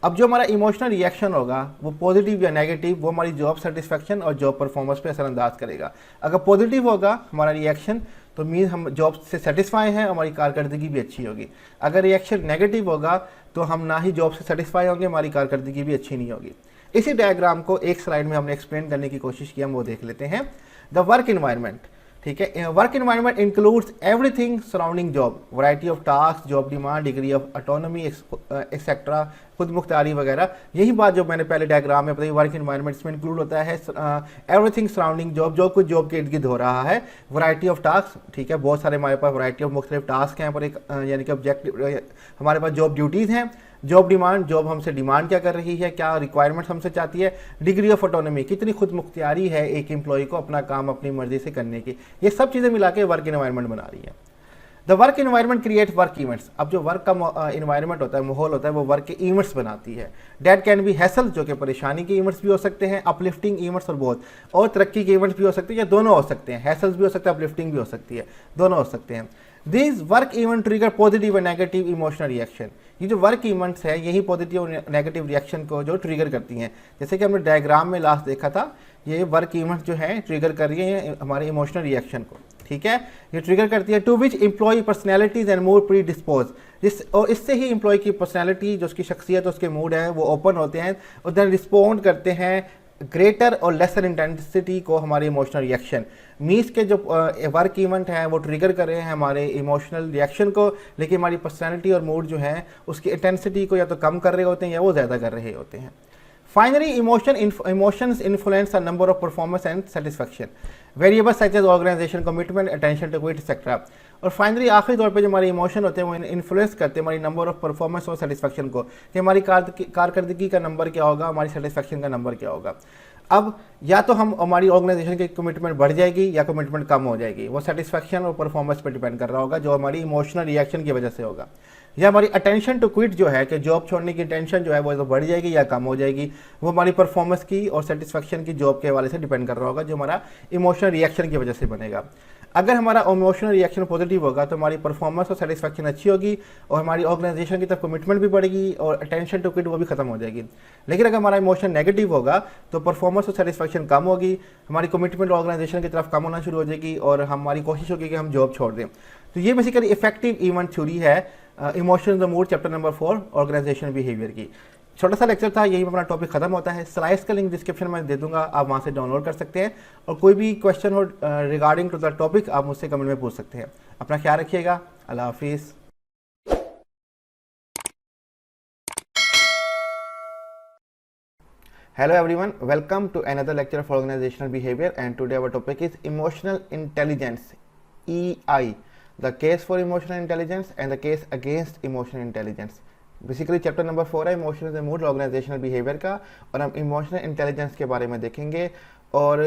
अब जो हमारा इमोशनल रिएक्शन होगा वो पॉजिटिव या नेगेटिव, वो हमारी जॉब सेटिस्फेक्शन और जॉब परफॉर्मेंस पे असरअंदाज करेगा। अगर पॉजिटिव होगा हमारा रिएक्शन तो मीन हम जॉब से सेटिस्फाई हैं, हमारी कारकर्दगी भी अच्छी होगी। अगर रिएक्शन नेगेटिव होगा तो हम ना ही जॉब से सेटिस्फाई होंगे, हमारी कारकर्दगी भी अच्छी नहीं होगी। इसी डायग्राम को एक स्लाइड में हमने एक्सप्लेन करने की कोशिश की, हम वो देख लेते हैं। द वर्क इन्वायरमेंट, ठीक है, work environment includes everything surrounding job, variety of task, job demand, degree of autonomy etcetera, खुद मुख्तारी वगैरह। यही बात जो मैंने पहले डायग्राम में बताई, वर्क इन्वायरमेंट में इंक्लूड होता है एवरीथिंग सराउंडिंग जॉब, जो कुछ जॉब के इर्द गिर्द हो रहा है। वैरायटी ऑफ टास्क, ठीक है, बहुत सारे हमारे पास वैरायटी ऑफ मुख्तलिफ टास्क हैं, पर एक यानी कि ऑब्जेक्टिव हमारे पास जॉब ड्यूटीज़ हैं। जॉब डिमांड, जॉब हमसे डिमांड क्या कर रही है, क्या रिक्वायरमेंट्स हमसे चाहती है। डिग्री ऑफ ऑटोनॉमी, कितनी खुद मुख्तियारी है एक एम्प्लॉय को अपना काम अपनी मर्जी से करने की। ये सब चीज़ें मिला के वर्क इन्वायरमेंट बना रही है। The work environment create work events, अब जो वर्क का इन्वायरमेंट होता है, माहौल होता है, वो वर्क के इवेंट्स बनाती है। डैट कैन बी हैसल, जो कि परेशानी के इवेंट्स भी हो सकते हैं, अपलिफ्टिंग इवेंट्स और तरक्की के इवेंट्स भी हो सकते हैं, या दोनों हो सकते हैं। हैसल्स भी हो सकते हैं, अपलिफ्टिंग भी हो सकती है, दोनों हो सकते हैं। This work event trigger positive और नेगेटिव इमोशनल रिएक्शन, ये जो वर्क इवेंट्स है यही पॉजिटिव और नेगेटिव रिएक्शन को जो ट्रिगर करती हैं। जैसे कि हमने डायग्राम में लास्ट देखा था, ये वर्क इवेंट जो है ट्रिगर कर रही है हमारे इमोशनल रिएक्शन को, ठीक है, ये ट्रिगर करती है। To which employee personalities and mood predispose, और इससे ही एम्प्लॉय की पर्सनैलिटी, जो उसकी शख्सियत, उसके मूड है, वो ओपन होते हैं और देन रिस्पॉन्ड करते हैं ग्रेटर और लेसर इंटेंसिटी को हमारे इमोशनल रिएक्शन। मीन्स के जो वर्क इवेंट है वो ट्रिगर कर रहे हैं हमारे इमोशनल रिएक्शन को, लेकिन हमारी पर्सनैलिटी और मूड जो है उसकी इंटेंसिटी को या तो कम कर रहे होते हैं या वो ज़्यादा कर रहे होते हैं। Finally emotions influence a number of performance and satisfaction variables such as organization, commitment, attention to quit etcetera. और फाइनली आखिरी तौर पे जो हमारे इमोशन होते हैं वो इन्फ्लुएंस करते हैं हमारी नंबर ऑफ परफॉर्मेंस और सेटिस्फैक्शन को, कि हमारी कारकर्दगी का नंबर क्या होगा, हमारी सेटिस्फैक्शन का नंबर क्या होगा। अब या तो हम हमारी ऑर्गेनाइजेशन की कमिटमेंट बढ़ जाएगी या कमिटमेंट कम हो जाएगी, वो सेटिस्फैक्शन और परफॉर्मेंस पर डिपेंड कर रहा होगा, जो हमारी इमोशनल रिएक्शन की वजह से होगा। या हमारी अटेंशन टू क्विट जो है कि जॉब छोड़ने की टेंशन जो है वो तो बढ़ जाएगी या कम हो जाएगी, वो हमारी परफॉर्मेंस की और सेटिस्फैक्शन की जॉब के हवाले से डिपेंड कर रहा होगा, जो हमारा इमोशनल रिएक्शन की वजह से बनेगा। अगर हमारा इमोशनल रिएक्शन पॉजिटिव होगा तो हमारी परफॉर्मेंस और सेटिस्फैक्शन अच्छी होगी और हमारी ऑर्गेनाइजेशन की तरफ कमिटमेंट भी बढ़ेगी और अटेंशन टू क्विट वो भी खत्म हो जाएगी। लेकिन अगर हमारा इमोशन नेगेटिव होगा तो परफॉर्मेंस और सेटिस्फैक्शन कम होगी, हमारी कमिटमेंट ऑर्गेनाइजेशन की तरफ कम होना शुरू हो जाएगी और हमारी कोशिश होगी कि हम जॉब छोड़ दें। तो ये बेसिकली इफेक्टिव इवेंट थ्योरी है emotion the mood, chapter number 4 organization behaviour की। छोटा सा लेक्चर था, यही अपना टॉपिक खत्म होता है। स्लाइड्स का लिंक डिस्क्रिप्शन में दे दूंगा, आप वहाँ से डाउनलोड कर सकते हैं और कोई भी क्वेश्चन हो रिगार्डिंग टू द टॉपिक आप मुझसे कमेंट में पूछ सकते हैं। अपना ख्याल रखिएगा, अल्लाह हाफिज़। Hello everyone, welcome to another lecture of organizational behavior, and today our topic is emotional intelligence, EI, the case for emotional intelligence and the case against emotional intelligence। Basically chapter number 4 है emotions and mood organizational behaviour का, और हम emotional intelligence के बारे में देखेंगे और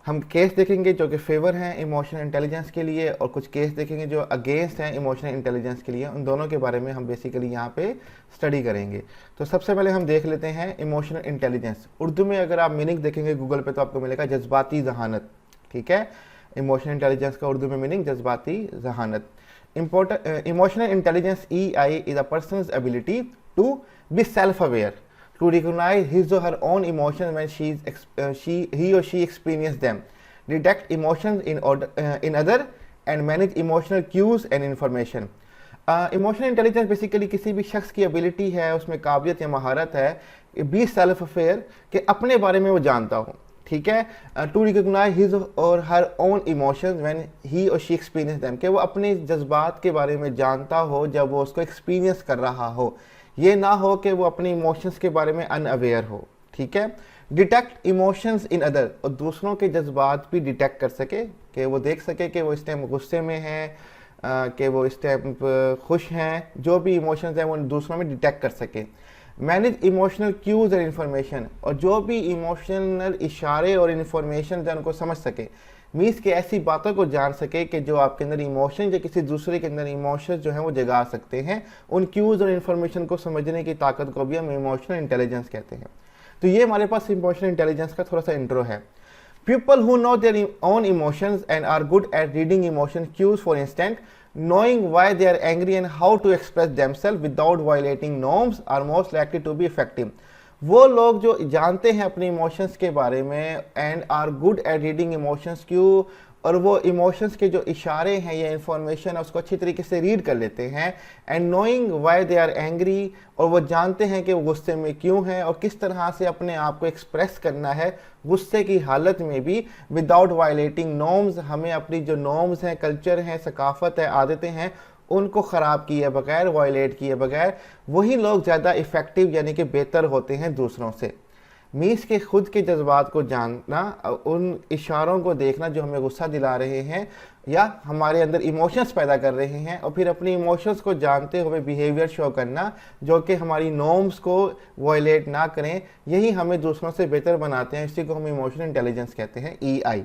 हम केस देखेंगे जो कि फेवर हैं इमोशनल इंटेलिजेंस के लिए और कुछ केस देखेंगे जो अगेंस्ट हैं इमोशनल इंटेलिजेंस के लिए। उन दोनों के बारे में हम बेसिकली यहाँ पे स्टडी करेंगे। तो सबसे पहले हम देख लेते हैं इमोशनल इंटेलिजेंस। उर्दू में अगर आप मीनिंग देखेंगे गूगल पे तो आपको मिलेगा जज्बाती जहानत, ठीक है। इमोशनल इंटेलिजेंस का उर्दू में मीनिंग जज्बाती जहानत। Emotional intelligence EI is a person's ability to be self-aware, to recognize his or her own emotions when he or she experiences them, detect emotions in other, and manage emotional cues and information। Emotional intelligence basically किसी भी शख्स की ability है, उसमें काबिलियत या महारत है, बी सेल्फ अफेयर, कि अपने बारे में वो जानता हो, ठीक है। टू रिकॉग्नाइज हिज और her own emotions when he और शी एक्सपीरियंस देम, कि वो अपने जज्बात के बारे में जानता हो जब वो उसको एक्सपीरियंस कर रहा हो, ये ना हो कि वो अपने इमोशंस के बारे में अनअवेयर हो, ठीक है। डिटेक्ट इमोशंस इन अदर, और दूसरों के जज्बात भी डिटेक्ट कर सके, कि वो देख सके कि वो इस टाइम गुस्से में हैं, कि वो इस टाइम खुश हैं, जो भी इमोशंस हैं वो दूसरों में डिटेक्ट कर सके। मैनेज इमोशनल क्यूज और इन्फॉर्मेशन, और जो भी इमोशनल इशारे और इन्फॉर्मेशन है उनको समझ सके, मीन्स के ऐसी बातों को जान सके कि जो आपके अंदर इमोशन या किसी दूसरे के अंदर इमोशंस जो हैं वो जगा सकते हैं। उन क्यूज और इन्फॉर्मेशन को समझने की ताकत को भी हम इमोशनल इंटेलिजेंस कहते हैं। तो ये हमारे पास इमोशनल इंटेलिजेंस का थोड़ा सा इंट्रो है। People who know their own emotions and are good at reading emotion cues, for instance, knowing why they are angry and how to express themselves without violating norms, are most likely to be effective. वो लोग जो जानते हैं अपने emotions के बारे में and are good at reading emotions क्यों, और वो इमोशंस के जो इशारे हैं या इंफॉर्मेशन है उसको अच्छी तरीके से रीड कर लेते हैं, and knowing why they are angry, और वो जानते हैं कि वो गुस्से में क्यों हैं और किस तरह से अपने आप को एक्सप्रेस करना है गुस्से की हालत में भी विदाउट वायलेटिंग नॉर्म्स। हमें अपनी जो नॉर्म्स हैं, कल्चर हैं, सकाफत है, आदतें हैं, उनको ख़राब किए बगैर, वायलेट किए बगैर, वही लोग ज़्यादा इफ़ेक्टिव यानी कि बेहतर होते हैं दूसरों से। मीन्स के खुद के जज्बात को जानना, उन इशारों को देखना जो हमें गुस्सा दिला रहे हैं या हमारे अंदर इमोशंस पैदा कर रहे हैं, और फिर अपनी इमोशंस को जानते हुए बिहेवियर शो करना जो कि हमारी नॉर्म्स को वायलेट ना करें, यही हमें दूसरों से बेहतर बनाते हैं। इसी को हम इमोशनल इंटेलिजेंस कहते हैं, EI।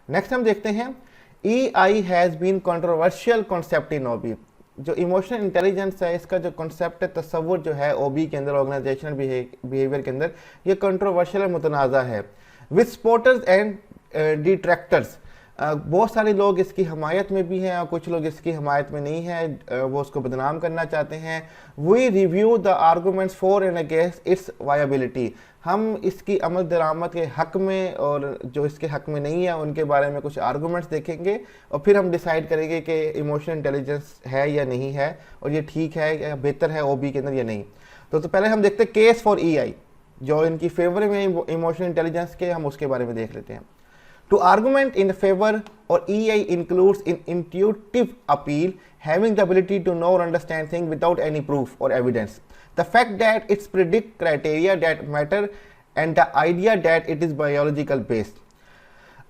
नेक्स्ट हम देखते हैं EI has been controversial concept in OB। जो इमोशनल इंटेलिजेंस है, इसका जो कॉन्सेप्ट है, तस्वुर जो है OB के अंदर, ऑर्गेनाइजेशनल बिहेवियर के अंदर, ये कंट्रोवर्शियल और मुतनाज़ा है। विद सपोर्टर्स एंड डिट्रैक्टर्स, बहुत सारे लोग इसकी हमायत में भी हैं और कुछ लोग इसकी हमायत में नहीं हैं, वो उसको बदनाम करना चाहते हैं। We review the arguments for and against its viability, हम इसकी अमल दरामद के हक़ में और जो इसके हक़ में नहीं है उनके बारे में कुछ आर्गूमेंट्स देखेंगे, और फिर हम डिसाइड करेंगे कि इमोशनल इंटेलिजेंस है या नहीं है, और ये ठीक है या बेहतर है OB के अंदर या नहीं। तो पहले हम देखते हैं केस फॉर EI, जो इनकी फेवर में इमोशनल इंटेलिजेंस के, हम उसके बारे में देख लेते हैं। To argument in favor or EI includes in intuitive appeal, having the ability to know or understand things without any proof or evidence. The fact that it's predict criteria that matter and the idea that it is biological based.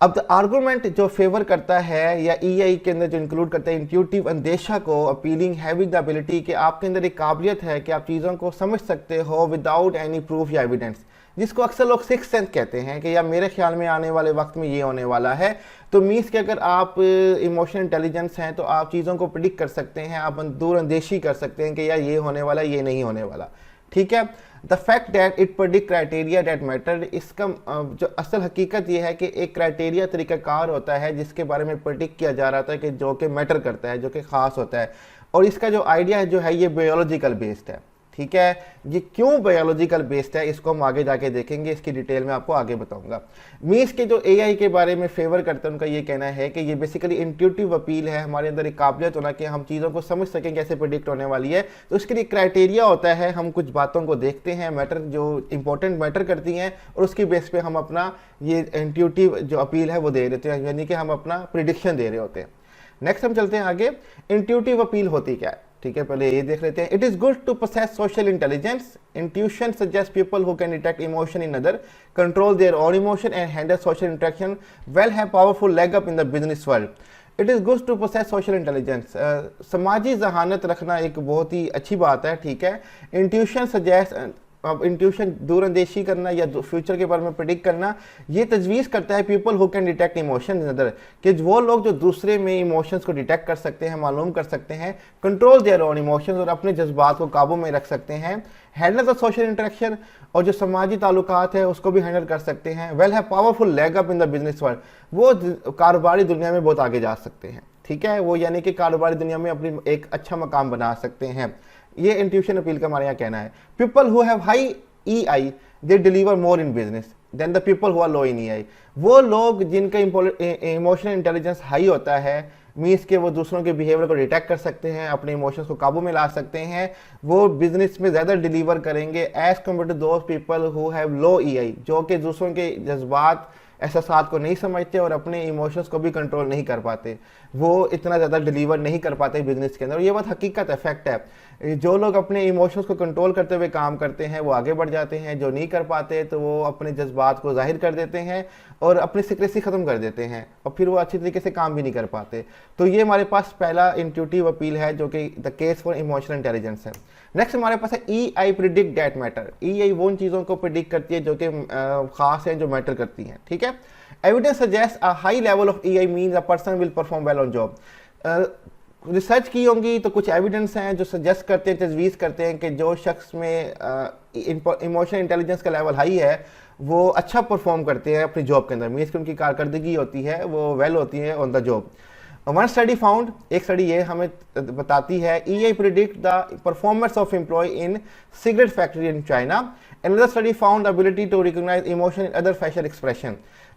अब the argument जो favour करता है या EI के अंदर जो include करता है इंट्यूटिव अंदेशा को, अपीलिंग, हैविंग द एबिलिटी, कि आपके अंदर एक काबिलियत है कि आप चीज़ों को समझ सकते हो विदाउट एनी प्रूफ या एविडेंस, जिसको अक्सर लोग सिक्स सेंस कहते हैं कि या मेरे ख्याल में आने वाले वक्त में ये होने वाला है। तो मीन्स कि अगर आप इमोशनल इंटेलिजेंस हैं तो आप चीज़ों को प्रिडिक्ट कर सकते हैं, आप दूर अंदेशी कर सकते हैं कि यार ये होने वाला, ये नहीं होने वाला, ठीक है। The fact that it predict criteria that matter, इसका जो असल हकीकत ये है कि एक क्राइटेरिया, तरीक़ाकार होता है जिसके बारे में प्रेडिक्ट किया जा रहा था कि जो कि मैटर करता है, जो कि ख़ास होता है, और इसका जो आइडिया जो है ये बायोलॉजिकल बेस्ड है, ठीक है। ये क्यों बायोलॉजिकल बेस्ड है इसको हम आगे जाके देखेंगे, इसकी डिटेल में आपको आगे बताऊंगा। मीन्स के जो AI के बारे में फेवर करते हैं उनका ये कहना है कि ये बेसिकली इंट्यूटिव अपील है, हमारे अंदर एक काबिलियत होना कि हम चीज़ों को समझ सकें कैसे प्रेडिक्ट होने वाली है। तो उसके लिए क्राइटेरिया होता है, हम कुछ बातों को देखते हैं, मैटर जो इंपॉर्टेंट मैटर करती हैं, और उसकी बेस पे हम अपना ये इंट्यूटिव जो अपील है वो दे देते हैं, यानी कि हम अपना प्रिडिक्शन दे रहे होते हैं। नेक्स्ट हम चलते हैं आगे, इंट्यूटिव अपील होती क्या है, ठीक है, पहले ये देख लेते हैं। It is good to possess social intelligence. Intuition suggest people who can detect emotion in other, control their own emotion and handle social interaction well, have powerful leg up in the business world. It is good to possess social intelligence, समाजी जहानत रखना एक बहुत ही अच्छी बात है, ठीक है। इंट्यूशन सजेस्ट, अब इंट्यूशन दूरअंदेशी करना या फ्यूचर के बारे में प्रेडिक्ट करना, ये तजवीज़ करता है people who can detect emotion in other, कि वो लोग जो दूसरे में इमोशंस को डिटेक्ट कर सकते हैं, मालूम कर सकते हैं, कंट्रोल देयर ओन इमोशंस, और अपने जज्बात को काबू में रख सकते हैं, हैंडल द सोशल इंटरेक्शन, और जो समाजी ताल्लुकात है उसको भी हैंडल कर सकते हैं, well have powerful leg up in the business world, वो कारोबारी दुनिया में बहुत आगे जा सकते हैं, ठीक है, वो यानी कि कारोबारी दुनिया में अपनी एक अच्छा मकाम बना सकते हैं। ये इंट्यूशन अपील का हमारे यहाँ कहना है। People who have high EI they deliver more in business than the people who are low in EI, वो लोग जिनका इमोशनल इंटेलिजेंस हाई होता है, मीन्स के वो दूसरों के बिहेवियर को डिटेक्ट कर सकते हैं, अपने इमोशंस को काबू में ला सकते हैं, वो बिजनेस में ज़्यादा डिलीवर करेंगे as compare to those people who have low EI, जो कि दूसरों के जज्बात, एहसास को नहीं समझते और अपने इमोशंस को भी कंट्रोल नहीं कर पाते, वो इतना ज़्यादा डिलीवर नहीं कर पाते बिजनेस के अंदर। और ये बात हकीकत है, फैक्ट है। जो लोग अपने इमोशंस को कंट्रोल करते हुए काम करते हैं वो आगे बढ़ जाते हैं, जो नहीं कर पाते तो वो अपने जज्बात को जाहिर कर देते हैं और अपनी सीक्रेसी ख़त्म कर देते हैं, और फिर वो अच्छी तरीके से काम भी नहीं कर पाते। तो ये हमारे पास पहला इंट्यूटिव अपील है जो कि the case for emotional intelligence है। नेक्स्ट हमारे पास है EI predict that matter. EI वो उन चीज़ों को प्रिडिक्ट करती है जो कि खास हैं, जो मैटर करती हैं, ठीक है। Evidence suggest a high level of EI means a person will perform well on job. Research की होंगी तो कुछ एविडेंस हैं जो सजेस्ट करते हैं, तजवीज़ करते हैं कि जो शख्स में इमोशनल इंटेलिजेंस का लेवल हाई है वो अच्छा परफॉर्म करते हैं अपनी जॉब के अंदर, मीन्स कि उनकी कारकर्दगी होती है वो वेल होती है on the job. One study found, एक स्टडी ये हमें बताती है EI predict the performance of employee in cigarette factory in China. Another study found the ability to recognize emotion in other facial expression।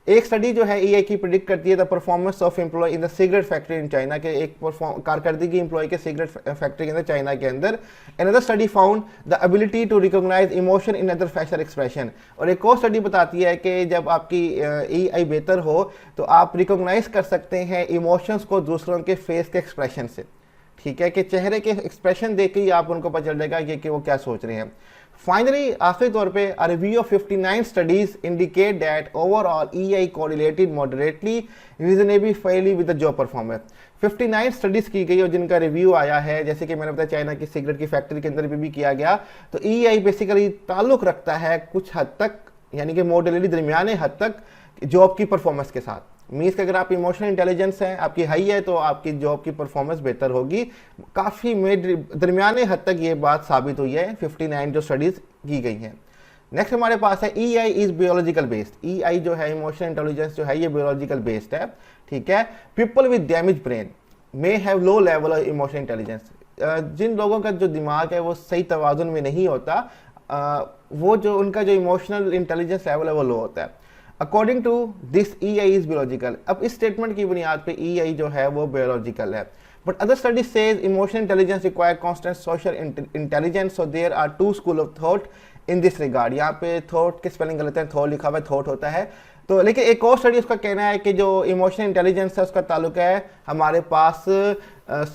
एक study जो है EI की predict करती है the performance of employee in the cigarette factory in China के एक कारकर्दगी employ के सिगरेट फैक्ट्री के अंदर चाइना के अंदर। Another study found the ability to recognize emotion in other facial expression। और एक और स्टडी बताती है कि जब आपकी EI बेहतर हो तो आप रिकॉग्नाइज कर सकते हैं इमोशंस को दूसरों के फेस के एक्सप्रेशन से, ठीक है, कि चेहरे के एक्सप्रेशन देख के ही आप उनको पता चल जाएगा कि वो क्या सोच रहे हैं। फाइनली आखिरी तौर पे a review of 59 studies indicate that overall EI correlated moderately reasonably fairly with the job performance। 59 studies की गई और जिनका रिव्यू आया है, जैसे कि मैंने बताया चाइना की सिगरेट की फैक्ट्री के अंदर भी किया गया, तो EI बेसिकली ताल्लुक रखता है कुछ हद तक, यानी कि मॉडरेटली दरमियाने हद तक जॉब की परफॉर्मेंस के साथ। मीन्स कि अगर आप इमोशनल इंटेलिजेंस है आपकी हाई है तो आपकी जॉब की परफॉर्मेंस बेहतर होगी। काफ़ी दरमियाने हद तक ये बात साबित हुई है 59 जो स्टडीज़ की गई हैं। नेक्स्ट हमारे पास है EI is biological based. EI जो है इमोशनल इंटेलिजेंस जो है ये बायोलॉजिकल बेस्ड है, ठीक है। People with damage brain may have low level of emotional intelligence. जिन लोगों का जो दिमाग है वो सही तवाज़ुन में नहीं होता, वो जो उनका जो इमोशनल इंटेलिजेंस लेवल है वो लो होता है। According to this EI is biological. अब इस स्टेटमेंट की बुनियाद पे EI जो है वो बायोलॉजिकल है, but other study says emotional intelligence require constant social intelligence, so there are two school of thought in this regard. यहाँ पे थॉट की स्पेलिंग गलत है, थॉट लिखा हुआ है, थॉट होता है। तो लेकिन एक और स्टडी उसका कहना है कि जो इमोशनल इंटेलिजेंस है उसका ताल्लुक है हमारे पास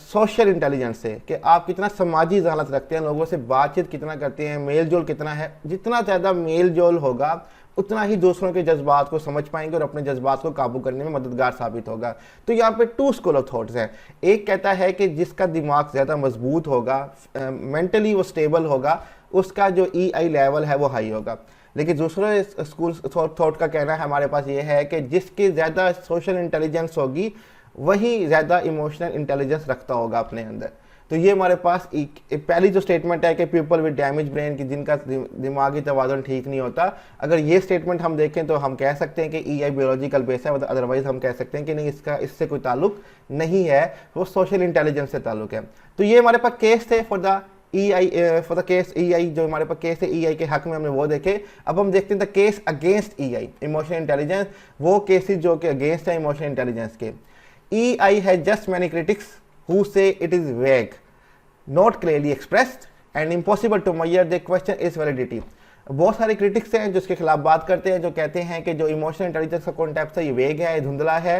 सोशल इंटेलिजेंस से, कि आप कितना समाजी जहालत रखते हैं, लोगों से बातचीत कितना करते हैं, मेल जोल कितना है। जितना ज़्यादा मेल जोल होगा उतना ही दूसरों के जज्बात को समझ पाएंगे और अपने जज्बात को काबू करने में मददगार साबित होगा। तो यहाँ पे टू स्कूल ऑफ थॉट्स हैं। एक कहता है कि जिसका दिमाग ज़्यादा मजबूत होगा, मेंटली वो स्टेबल होगा, उसका जो EI लेवल है वो हाई होगा। लेकिन दूसरे स्कूल थॉट का कहना है हमारे पास ये है कि जिसकी ज़्यादा सोशल इंटेलिजेंस होगी वही ज़्यादा इमोशनल इंटेलिजेंस रखता होगा अपने अंदर। तो ये हमारे पास पहली जो स्टेटमेंट है कि पीपल विद डैमेज ब्रेन, की जिनका दिमागी तवाज़ुन ठीक नहीं होता, अगर ये स्टेटमेंट हम देखें तो हम कह सकते हैं कि EI बायोलॉजिकल बेस है, अदरवाइज हम कह सकते हैं कि नहीं, इससे कोई ताल्लुक नहीं है, वो सोशल इंटेलिजेंस से ताल्लुक है। तो ये हमारे पास केस थे फॉर द केस EI, जो हमारे पास केस है EI के हक में हमने वो देखे। अब हम देखते हैं the case against EI emotional intelligence, वो केसेस जो कि अगेंस्ट है इमोशनल इंटेलिजेंस के। EI has just many critics who say it is vague, not clearly expressed and impossible to measure। the question is validity। बहुत सारे critics हैं जो इसके खिलाफ बात करते हैं, जो कहते हैं कि जो इमोशनल इंटेलिजेंस का कॉन्सेप्ट है ये वेग है, धुंधला है,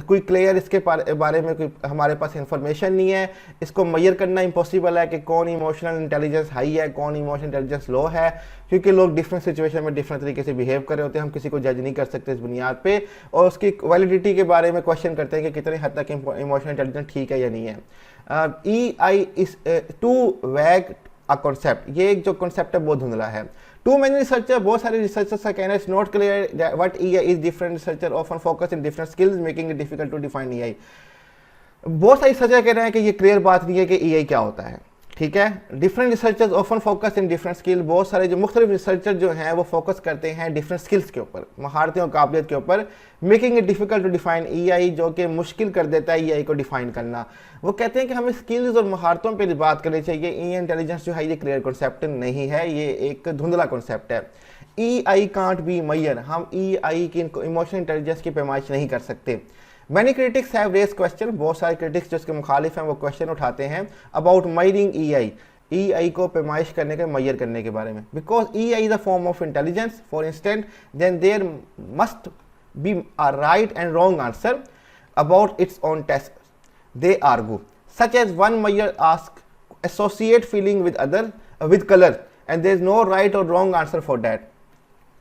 कोई क्लियर इसके बारे में कोई हमारे पास इंफॉर्मेशन नहीं है, इसको मेजर करना इम्पॉसिबल है कि कौन इमोशनल इंटेलिजेंस हाई है, कौन इमोशनल इंटेलिजेंस लो है, क्योंकि लोग डिफरेंट सिचुएशन में डिफरेंट तरीके से बिहेव कर रहे होते हैं। हम किसी को जज नहीं कर सकते इस बुनियाद पे, और उसकी वैलिडिटी के बारे में क्वेश्चन करते हैं कि कितने हद तक इमोशनल इंटेलिजेंस ठीक है या नहीं है। EI इज टू वैग अ कॉन्सेप्ट, ये एक जो कॉन्सेप्ट है बहुत धुंधला है। टू मैनी रिसर्चर, बहुत सारे रिसर्चर्स का कहना है it's not clear what EI is. Different researcher often focus in different skills making it difficult to define EI। बहुत सारे रिसर्चर कह रहे हैं कि ये क्लियर बात नहीं है कि EI क्या होता है, ठीक है। Different researchers often focus in different skill, बहुत सारे जो मुख्तलिफ रिसर्चर जो हैं वो फोकस करते हैं डिफरेंट स्किल्स के ऊपर, महारतें और काबिलियत के ऊपर। Making it difficult to define EI, जो कि मुश्किल कर देता है EI को डिफाइन करना। वो कहते हैं कि हमें स्किल्स और महारतों पे बात करनी चाहिए। EI इंटेलिजेंस जो है ये क्लियर कॉन्सेप्ट नहीं है, ये एक धुंधला कॉन्सेप्ट है। EI कांट बी मेजर, हम EI की इमोशनल इंटेलिजेंस की पैमाइश नहीं कर सकते। Many critics have raise question, बहुत सारे क्रिटिक्स जो इसके मुखालिफ हैं वो क्वेश्चन उठाते हैं अबाउट मेजरिंग EI को पैमाइश करने के मेजर करने के बारे में। Because EI is a form of intelligence for instant then there must be a right and wrong answer about its on test, they argue, such as one measure ask associate feeling with other with color and there is no right or wrong answer for that।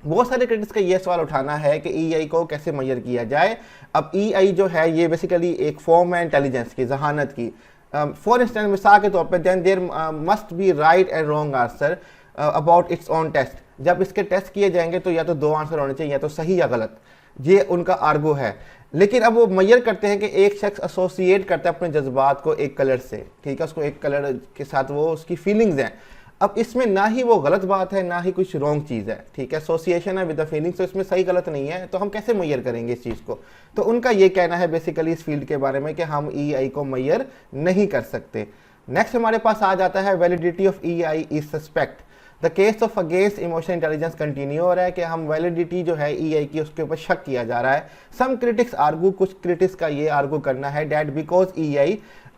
बहुत सारे critics का ये सवाल उठाना है कि EI को कैसे मेजर किया जाए। अब EI जो है ये बेसिकली एक फॉर्म है इंटेलिजेंस की, जहानत की। फॉर इंस्टेंस मिसाल के तौर पे then there must be right and wrong answer about its on test, जब इसके टेस्ट किए जाएंगे तो या तो दो आंसर होने चाहिए, या तो सही या गलत। ये उनका आर्गो है। लेकिन अब वो मैयर करते हैं कि एक शख्स एसोसिएट करता है अपने जज्बात को एक कलर से, ठीक है, उसको एक कलर के साथ वो उसकी फीलिंग्स हैं। अब इसमें ना ही वो गलत बात है ना ही कुछ रॉन्ग चीज़ है, ठीक है, एसोसिएशन है विद द फीलिंग्स, तो इसमें सही गलत नहीं है, तो हम कैसे मैयर करेंगे इस चीज़ को। तो उनका ये कहना है बेसिकली इस फील्ड के बारे में कि हम EI को मैयर नहीं कर सकते। नेक्स्ट हमारे पास आ जाता है validity of EI is suspect. The case of against emotional intelligence continue हो रहा है कि हम वैलिडिटी जो है EI की उसके ऊपर शक किया जा रहा है। सम क्रिटिक्स आर्गू, कुछ क्रिटिक्स का ये आर्गू करना है डैट बिकॉज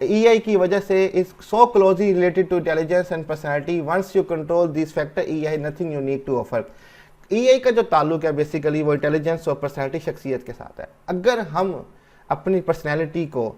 EI की वजह से is so closely related to intelligence and personality, once you control this factor EI nothing unique to offer. EI का जो ताल्लुक है बेसिकली वो इंटेलिजेंस और पर्सनैलिटी शख्सियत के साथ है। अगर हम अपनी पर्सनैलिटी को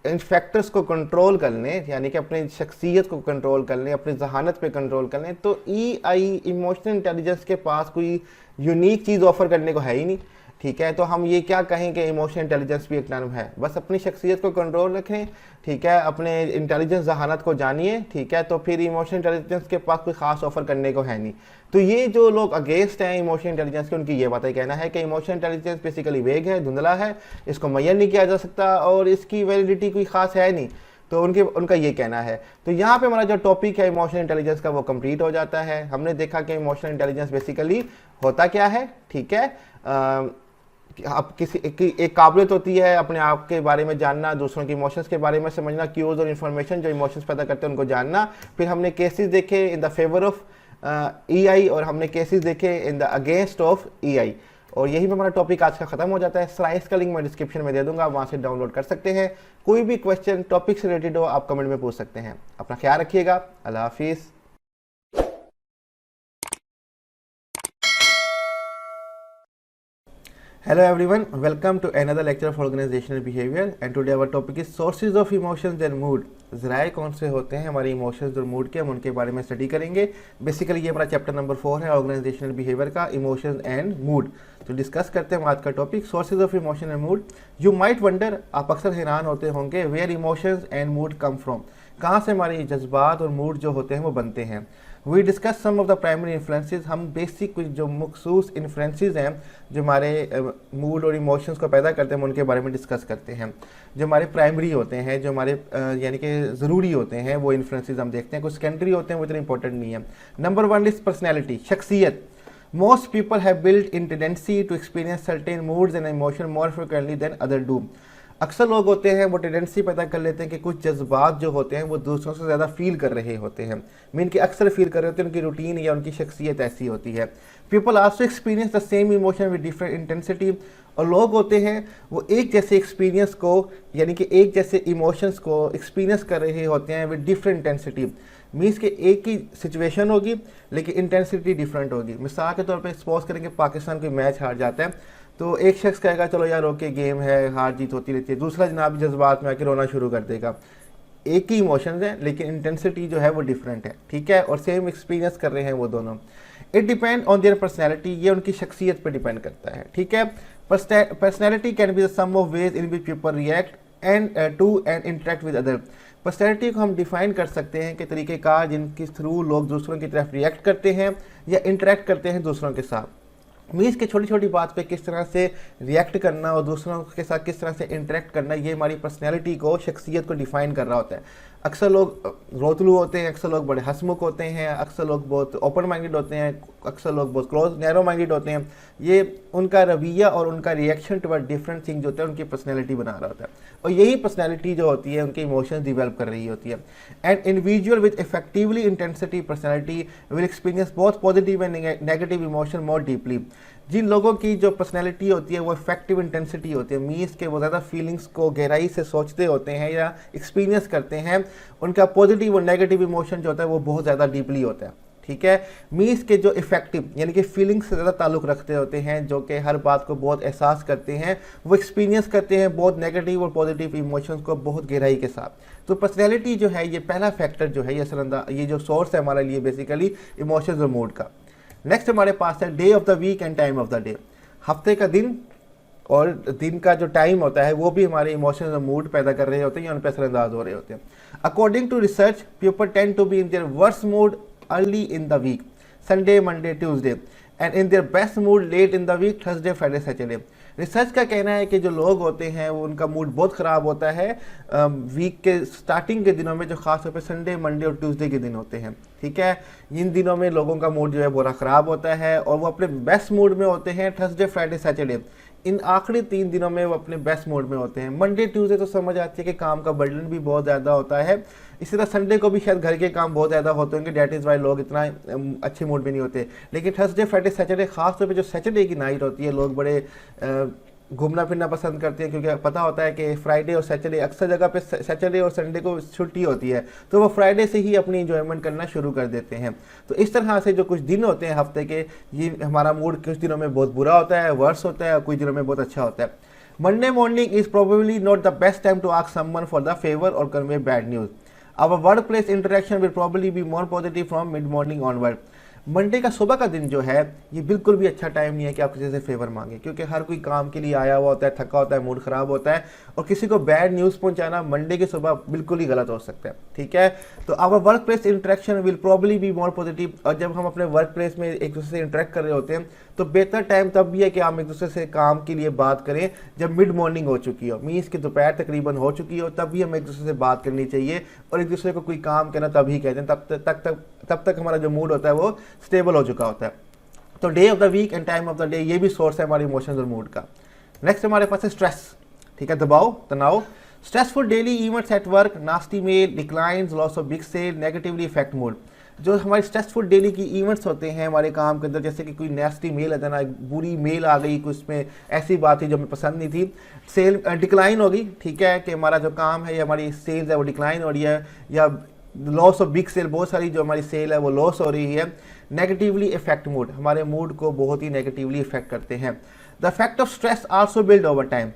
इन फैक्टर्स को कंट्रोल कर लें, यानी कि अपनी शख्सियत को कंट्रोल कर लें, अपनी जहानत पे कंट्रोल कर लें, तो EI इमोशनल इंटेलिजेंस के पास कोई यूनिक चीज़ ऑफर करने को है ही नहीं, ठीक है। तो हम ये क्या कहें कि इमोशनल इंटेलिजेंस भी एक टर्म है। बस अपनी शख्सियत को कंट्रोल रखें, ठीक है, अपने इंटेलिजेंस जहानत को जानिए, ठीक है, तो फिर इमोशनल इंटेलिजेंस के पास कोई खास ऑफर करने को है नहीं। तो ये जो लोग अगेंस्ट हैं इमोशनल इंटेलिजेंस के, उनकी ये बात है, कहना है कि इमोशनल इंटेलिजेंस बेसिकली वेग है, धुंधला है, इसको मैयर नहीं किया जा सकता और इसकी वैलिडिटी कोई खास है नहीं। तो उनका ये कहना है। तो यहाँ पे हमारा जो टॉपिक है इमोशनल इंटेलिजेंस का वो कंप्लीट हो जाता है। हमने देखा कि इमोशनल इंटेलिजेंस बेसिकली होता क्या है, ठीक है। आप एक काबिलियत होती है अपने आप के बारे में जानना, दूसरों के इमोशंस के बारे में समझना, क्यूज और इन्फॉर्मेशन जो इमोशंस पैदा करते हैं उनको जानना। फिर हमने केसेस देखे in the favour of EI और हमने केसेस देखे in the against of EI। और यही पे हमारा टॉपिक आज का खत्म हो जाता है। स्लाइड्स का लिंक मैं डिस्क्रिप्शन में दे दूंगा, वहाँ से डाउनलोड कर सकते हैं। कोई भी क्वेश्चन टॉपिक से रिलेटेड हो आप कमेंट में पूछ सकते हैं। अपना ख्याल रखिएगा। अल्लाह हाफिज़। Hello everyone, welcome to another lecture of organizational behavior and today our topic is sources of emotions and mood। ज़राए कौन से होते हैं हमारे इमोशंस और मूड के, हम उनके बारे में स्टडी करेंगे। बेसिकली ये हमारा चैप्टर नंबर 4 है ऑर्गेनाइजेशनल बिहेवियर का, इमोशंस एंड मूड। तो डिस्कस करते हैं आज का topic sources of emotion and mood. You might wonder, आप अक्सर हैरान होते होंगे, where emotions and mood come from, कहाँ से हमारे जज्बात और मूड जो होते हैं वो बनते हैं। We discuss some of the primary influences, हम बेसिक कुछ जो मखसूस इन्फ्लुएंसेस हैं जो हमारे मूड और इमोशंस को पैदा करते हैं हम उनके बारे में डिस्कस करते हैं। जो हमारे प्राइमरी होते हैं, जो हमारे यानी कि ज़रूरी होते हैं, वो इन्फ्लुएंसेस हम देखते हैं। कुछ सेकेंडरी होते हैं वो इतने इंपॉर्टेंट नहीं है। नंबर 1 इज पर्सनैलिटी, शख्सियत। Most people have built in tendency to experience certain moods and emotion more frequently than other do. अक्सर लोग होते हैं वो टेंडेंसी पैदा कर लेते हैं कि कुछ जज्बात जो होते हैं वो दूसरों से ज़्यादा फील कर रहे होते हैं, मीन कि अक्सर फील कर रहे होते हैं, उनकी रूटीन या उनकी शख्सियत ऐसी होती है। People also experience the same emotion with different intensity, और लोग होते हैं वो एक जैसे एक्सपीरियंस को यानी कि एक जैसे इमोशंस को एक्सपीरियंस कर रहे होते हैं विद डिफरेंट इंटेंसिटी। मीन्स कि एक ही सिचुएशन होगी लेकिन इंटेंसिटी डिफरेंट होगी। मिसाल के तौर पे सपोज करेंगे पाकिस्तान कोई मैच हार जाता है तो एक शख्स कहेगा चलो यार ओके गेम है, हार जीत होती रहती है, दूसरा जनाब जज्बात में आके रोना शुरू कर देगा। एक ही इमोशंस है लेकिन इंटेंसिटी जो है वो डिफरेंट है, ठीक है, और सेम एक्सपीरियंस कर रहे हैं वो दोनों। It depend on their personality, ये उनकी शख्सियत पर डिपेंड करता है, ठीक है। Personality can be the sum of ways in which people react and to and interact with other. Personality को हम डिफाइन कर सकते हैं कि तरीक़ेकार जिनके थ्रू लोग दूसरों की तरफ रिएक्ट करते हैं या इंटरेक्ट करते हैं दूसरों के साथ। मीन्स के छोटी छोटी बात पे किस तरह से रिएक्ट करना और दूसरों के साथ किस तरह से इंटरेक्ट करना, ये हमारी पर्सनैलिटी को, शख्सियत को डिफाइन कर रहा होता है। अक्सर लोग रोतलू होते हैं, अक्सर लोग बड़े हंसमुख होते हैं, अक्सर लोग बहुत ओपन माइंडेड होते हैं, अक्सर लोग बहुत क्लोज नैरो माइंडेड होते हैं। ये उनका रवैया और उनका रिएक्शन टुवर्ड डिफरेंट थिंग जो होता है उनकी पर्सनैलिटी बना रहा होता है, और यही पर्सनैलिटी जो होती है उनके इमोशंस डिवेल्प कर रही होती है। And individual with effectively intensity personality will experience both positive and negative emotion more deeply. जिन लोगों की जो पर्सनैलिटी होती है वो इफेक्टिव इंटेंसिटी होती है, मीन्स के वो ज़्यादा फीलिंग्स को गहराई से सोचते होते हैं या एक्सपीरियंस करते हैं, उनका पॉजिटिव और नेगेटिव इमोशन जो होता है वो बहुत ज़्यादा डीपली होता है, ठीक है। मीन्स के जो इफेक्टिव यानी कि फीलिंग्स से ज़्यादा ताल्लुक़ रखते होते हैं, जो कि हर बात को बहुत एहसास करते हैं, वो एक्सपीरियंस करते हैं बहुत नेगेटिव और पॉजिटिव इमोशंस को बहुत गहराई के साथ। तो पर्सनैलिटी जो है ये पहला फैक्टर जो है, ये जो सोर्स है हमारे लिए बेसिकली इमोशंस और मूड का। नेक्स्ट हमारे पास है day of the week and time of the day. हफ्ते का दिन और दिन का जो टाइम होता है वो भी हमारे इमोशंस और मूड पैदा कर रहे होते हैं या उन पर असरअंदाज हो रहे होते हैं। According to research people tend to be in their worst mood early in the week, Sunday Monday Tuesday, and in their best mood late in the week, Thursday Friday Saturday. Research का कहना है कि जो लोग होते हैं वो उनका मूड बहुत ख़राब होता है वीक के स्टार्टिंग के दिनों में, जो खास तौर पे संडे, मंडे और ट्यूसडे के दिन होते हैं। ठीक है, इन दिनों में लोगों का मूड जो है बुरा ख़राब होता है और वो अपने बेस्ट मूड में होते हैं थर्सडे, फ्राइडे, सैटरडे। इन आखिरी 3 दिनों में वो अपने बेस्ट मोड में होते हैं। मंडे, ट्यूसडे तो समझ आती है कि काम का बर्डन भी बहुत ज़्यादा होता है। इसी तरह संडे को भी शायद घर के काम बहुत ज़्यादा होते होंगे, डेट इज़ वाई लोग इतना अच्छे मूड में नहीं होते। लेकिन थर्सडे, फ्राइडे, सैटरडे, खास तौर पे जो सैटरडे की नाइट होती है, लोग बड़े घूमना फिरना पसंद करते हैं, क्योंकि पता होता है कि फ्राइडे और सैटरडे, अक्सर जगह पे सैटरडे और संडे को छुट्टी होती है, तो वो फ्राइडे से ही अपनी इंजॉयमेंट करना शुरू कर देते हैं। तो इस तरह से जो कुछ दिन होते हैं हफ्ते के, ये हमारा मूड कुछ दिनों में बहुत बुरा होता है, वर्स होता है, और कुछ दिनों में बहुत अच्छा होता है। Monday morning is probably not the best time to ask someone for the favour or convey bad news. Our work place interaction will probably be more positive from mid morning onward. Monday का सुबह का दिन जो है ये बिल्कुल भी अच्छा टाइम नहीं है कि आप किसी से फेवर मांगे, क्योंकि हर कोई काम के लिए आया हुआ होता है, थका होता है, मूड खराब होता है, और किसी को बैड न्यूज़ पहुंचाना मंडे की सुबह बिल्कुल ही गलत हो सकता है। ठीक है, तो our work place interaction will probably be more positive. और जब हम अपने वर्क प्लेस में एक दूसरे से इंटरेक्ट कर रहे होते हैं तो बेहतर टाइम तब भी है कि हम एक दूसरे से काम के लिए बात करें जब मिड मॉर्निंग हो चुकी हो, मीन्स कि दोपहर तकरीबन हो चुकी हो, तब भी हमें एक दूसरे से बात करनी चाहिए और एक दूसरे को कोई काम करना तभी कहते हैं, तब तक हमारा जो मूड होता है वो स्टेबल हो चुका होता है। तो day of the week and time of the day, ये भी सोर्स है हमारे इमोशंस और मूड का। नेक्स्ट हमारे पास है स्ट्रेस। ठीक है, दबाव, तनाव। Stressful daily events at work, nasty mail, declines, loss of big sale negatively affect mood. जो हमारे स्ट्रेसफुल डेली की इवेंट्स होते हैं हमारे काम के अंदर, जैसे कि कोई नेस्टी मेल है ना, एक बुरी मेल आ गई, कुछ में ऐसी बात थी जो हमें पसंद नहीं थी, सेल डिक्लाइन होगी। ठीक है, कि हमारा जो काम है या हमारी सेल्स है वो डिक्लाइन हो रही है, या लॉस ऑफ बिग सेल, बहुत सारी जो हमारी सेल है वो लॉस हो रही है। नेगेटिवली इफेक्ट मूड, हमारे मूड को बहुत ही नेगेटिवली इफेक्ट करते हैं। The effect of stress also build over time.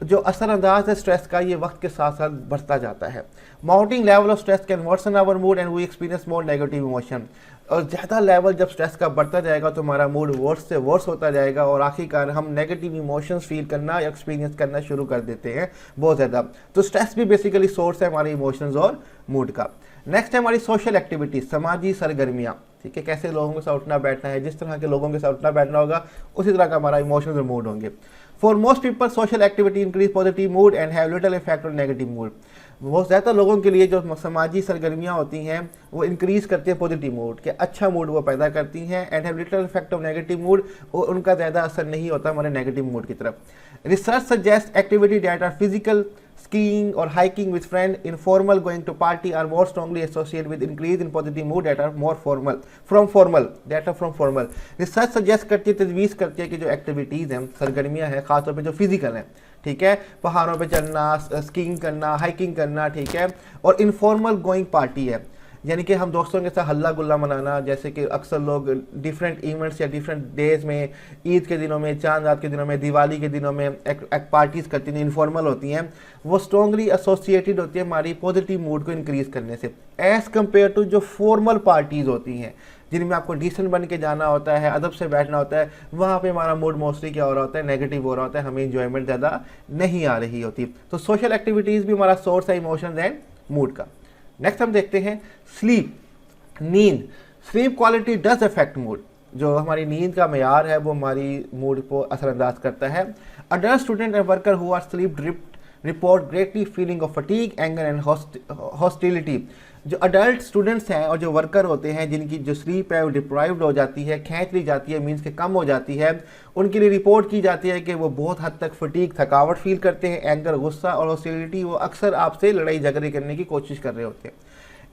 जो असरअंदाज है स्ट्रेस का, ये वक्त के साथ साथ बढ़ता जाता है। Mounting level of stress can worsen our mood and we experience more negative emotion. और ज़्यादा लेवल जब स्ट्रेस का बढ़ता जाएगा तो हमारा मूड वर्स से वर्स होता जाएगा और आखिरकार हम नेगेटिव इमोशंस फील करना या एक्सपीरियंस करना शुरू कर देते हैं बहुत ज़्यादा। तो स्ट्रेस भी बेसिकली सोर्स है हमारे इमोशंस और मूड का। नेक्स्ट है हमारी सोशल एक्टिविटीज, समाजी सरगर्मियाँ। ठीक है, कैसे लोगों के साथ उठना बैठना है, जिस तरह के लोगों के साथ उठना बैठना होगा उसी तरह का हमारा इमोशंस और मूड होंगे। For most people social activity increase positive mood and have little effect on negative mood. बहुत ज़्यादा लोगों के लिए जो समाजी सरगर्मियाँ होती हैं वो इंक्रीज करती है पॉजिटिव मूड के, अच्छा मूड वो पैदा करती हैं, and have little effect of negative mood, और उनका ज़्यादा असर नहीं होता हमारे नेगेटिव मूड की तरफ। Research suggest activity that are physical, skiing or hiking with friends, informal going to party are more strongly associated with increase in positive mood that are more formal from formal। Research suggest करती है, तजवीज़ करती है कि जो activities हैं, सरगर्मियाँ हैं, खासतौर पे जो फिजिकल हैं, ठीक है, पहाड़ों पे चलना, स्कीइंग करना, हाइकिंग करना, ठीक है, और इनफॉर्मल गोइंग पार्टी है, यानी कि हम दोस्तों के साथ हल्ला गुल्ला मनाना, जैसे कि अक्सर लोग डिफरेंट इवेंट्स या डिफरेंट डेज में, ईद के दिनों में, चांद रात के दिनों में, दिवाली के दिनों में एक पार्टीज़ करती हैं, इनफॉर्मल होती हैं, वो स्ट्रॉन्गली एसोसिएटेड होती है हमारी पॉजिटिव मूड को इंक्रीज़ करने से, एज़ कम्पेयर टू जो फॉर्मल पार्टीज़ होती हैं जिनमें आपको डिसेंट बन के जाना होता है, अदब से बैठना होता है, वहाँ पे हमारा मूड मोस्टली क्या हो रहा होता है, नेगेटिव हो रहा होता है, हमें इंजॉयमेंट ज़्यादा नहीं आ रही होती। तो सोशल एक्टिविटीज़ भी हमारा सोर्स है इमोशंस एंड मूड का। नेक्स्ट हम देखते हैं स्लीप, नींद। Sleep quality does affect mood. जो हमारी नींद का मेयार है वो हमारी मूड को असरअंदाज करता है। Adult student and worker who are sleep deprived report greatly feeling of fatigue, anger and hostility. जो अडल्ट स्टूडेंट्स हैं और जो वर्कर होते हैं जिनकी जो स्लीप है वो डिप्राइव्ड हो जाती है, खींच ली जाती है, मीन्स के कम हो जाती है, उनके लिए रिपोर्ट की जाती है कि वो बहुत हद तक फटीग, थकावट फील करते हैं, एंगर, गुस्सा और हॉस्टिलिटी, वो अक्सर आपसे लड़ाई झगड़े करने की कोशिश कर रहे होते हैं।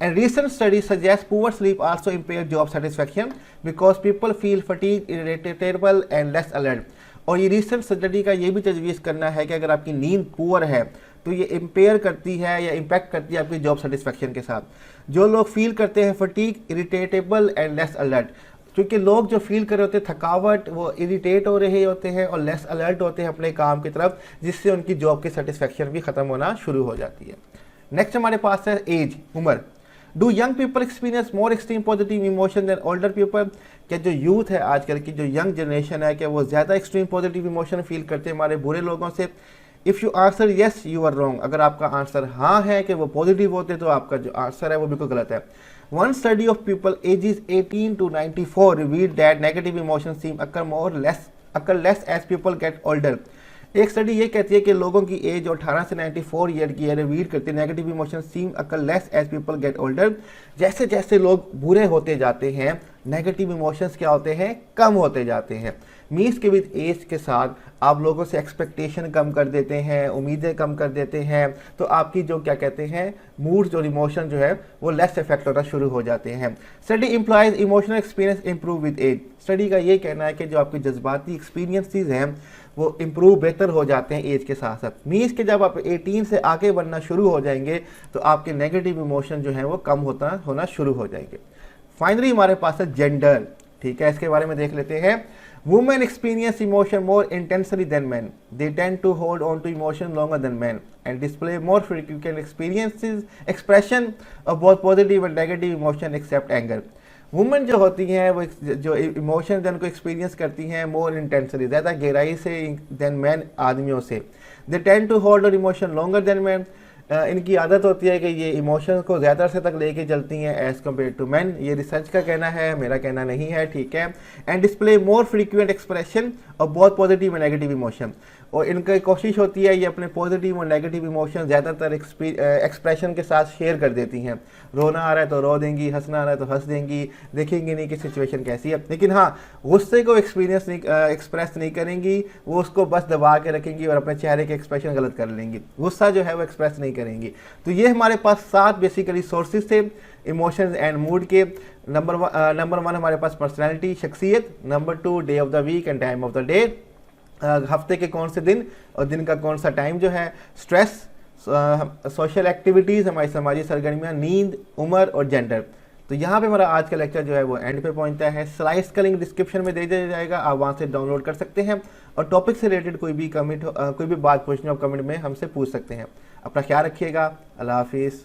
And recent studies suggest poor sleep also impairs job satisfaction because people feel fatigued, irritable and less alert। और ये रिसेंट स्टडी का ये भी तजवीज़ करना है कि अगर आपकी नींद पुअर है तो ये इम्पेयर करती है या इम्पैक्ट करती है आपकी जॉब सेटिस्फेक्शन के साथ। जो लोग फील करते हैं फटीग, इरिटेटेबल एंड लेस अलर्ट, क्योंकि लोग जो फील कर रहे होते हैं थकावट, वो इरिटेट हो रहे होते हैं और लेस अलर्ट होते हैं अपने काम की तरफ, जिससे उनकी जॉब की सेटिस्फेक्शन भी ख़त्म होना शुरू हो जाती है। नेक्स्ट हमारे पास है एज, उम्र। Do young people experience more extreme positive emotion than older people. क्या जो यूथ है आजकल की, जो यंग जनरेशन है, क्या वो ज़्यादा एक्सट्रीम पॉजिटिव इमोशन फील करते हैं हमारे बुरे लोगों से? If you answer yes you are wrong. अगर आपका आंसर हाँ है कि वो पॉजिटिव होते तो आपका जो आंसर है वो बिल्कुल गलत है। One study of people ages 18 to 94 revealed that negative emotion seem occur less as people get older. एक स्टडी ये कहती है कि लोगों की एज जो 18 से 94 ईयर की है रिवील करती है negative emotion seem occur less as people get older. जैसे जैसे लोग बूढ़े होते जाते हैं नेगेटिव इमोशंस क्या होते हैं, कम होते जाते हैं। मीन्स के विद एज के साथ आप लोगों से एक्सपेक्टेशन कम कर देते हैं, उम्मीदें कम कर देते हैं, तो आपकी जो क्या कहते हैं मूड्स और इमोशन जो है वो लेस इफेक्ट होना शुरू हो जाते हैं। Study employees emotional experience improve with age. Study का ये कहना है कि जो आपके जज्बाती एक्सपीरियंसेस हैं वो इम्प्रूव बेहतर हो जाते हैं एज के साथ साथ। मीन्स के जब आप 18 से आगे बढ़ना शुरू हो जाएंगे तो आपके नेगेटिव इमोशन जो है वो कम होना शुरू हो जाएंगे। फाइनली हमारे पास है जेंडर, ठीक है, इसके बारे में देख लेते हैं। Women experience emotion more intensely than men, they tend to hold on to emotion longer than men and display more frequent experiences expression of both positive and negative emotion except anger. Women जो होती हैं वो जो emotion जिनको experience करती हैं more intensely, ज़्यादा गहराई से देन मैन, आदमियों से। They tend to hold on emotion longer than men, इनकी आदत होती है कि ये इमोशंस को ज़्यादा से तक लेके चलती हैं एज़ कम्पेयर टू मैन। ये रिसर्च का कहना है, मेरा कहना नहीं है, ठीक है। And display more frequent expression और बहुत पॉजिटिव और नेगेटिव इमोशन, और इनकी कोशिश होती है ये अपने पॉजिटिव और नेगेटिव इमोशन ज़्यादातर एक्सप्रेशन के साथ शेयर कर देती हैं। रोना आ रहा है तो रो देंगी, हंसना आ रहा है तो हंस देंगी, देखेंगी नहीं कि सिचुएशन कैसी है। लेकिन हाँ, गुस्से को एक्सप्रेस नहीं करेंगी, वो उसको बस दबा के रखेंगी और अपने चेहरे के एक्सप्रेशन गलत कर लेंगी, गुस्सा जो है वो एक्सप्रेस नहीं करेंगी। तो ये हमारे पास 7 बेसिकली सोर्सेज थे इमोशंस एंड मूड के। नंबर 1 हमारे पास पर्सनैलिटी, शख्सियत। Number 2 day of the week and time of the day, हफ्ते के कौन से दिन और दिन का कौन सा टाइम जो है। स्ट्रेस, सोशल एक्टिविटीज़, हमारी समाजी सरगर्मियाँ, नींद, उम्र और जेंडर। तो यहाँ पे हमारा आज का लेक्चर जो है वो एंड पे पहुंचता है। स्लाइड्स का लिंक डिस्क्रिप्शन में दे दिया जाएगा, आप वहाँ से डाउनलोड कर सकते हैं और टॉपिक से रिलेटेड कोई भी बात पूछनी हो कमेंट में हमसे पूछ सकते हैं। अपना ख्याल रखिएगा, अल्लाह हाफिज़।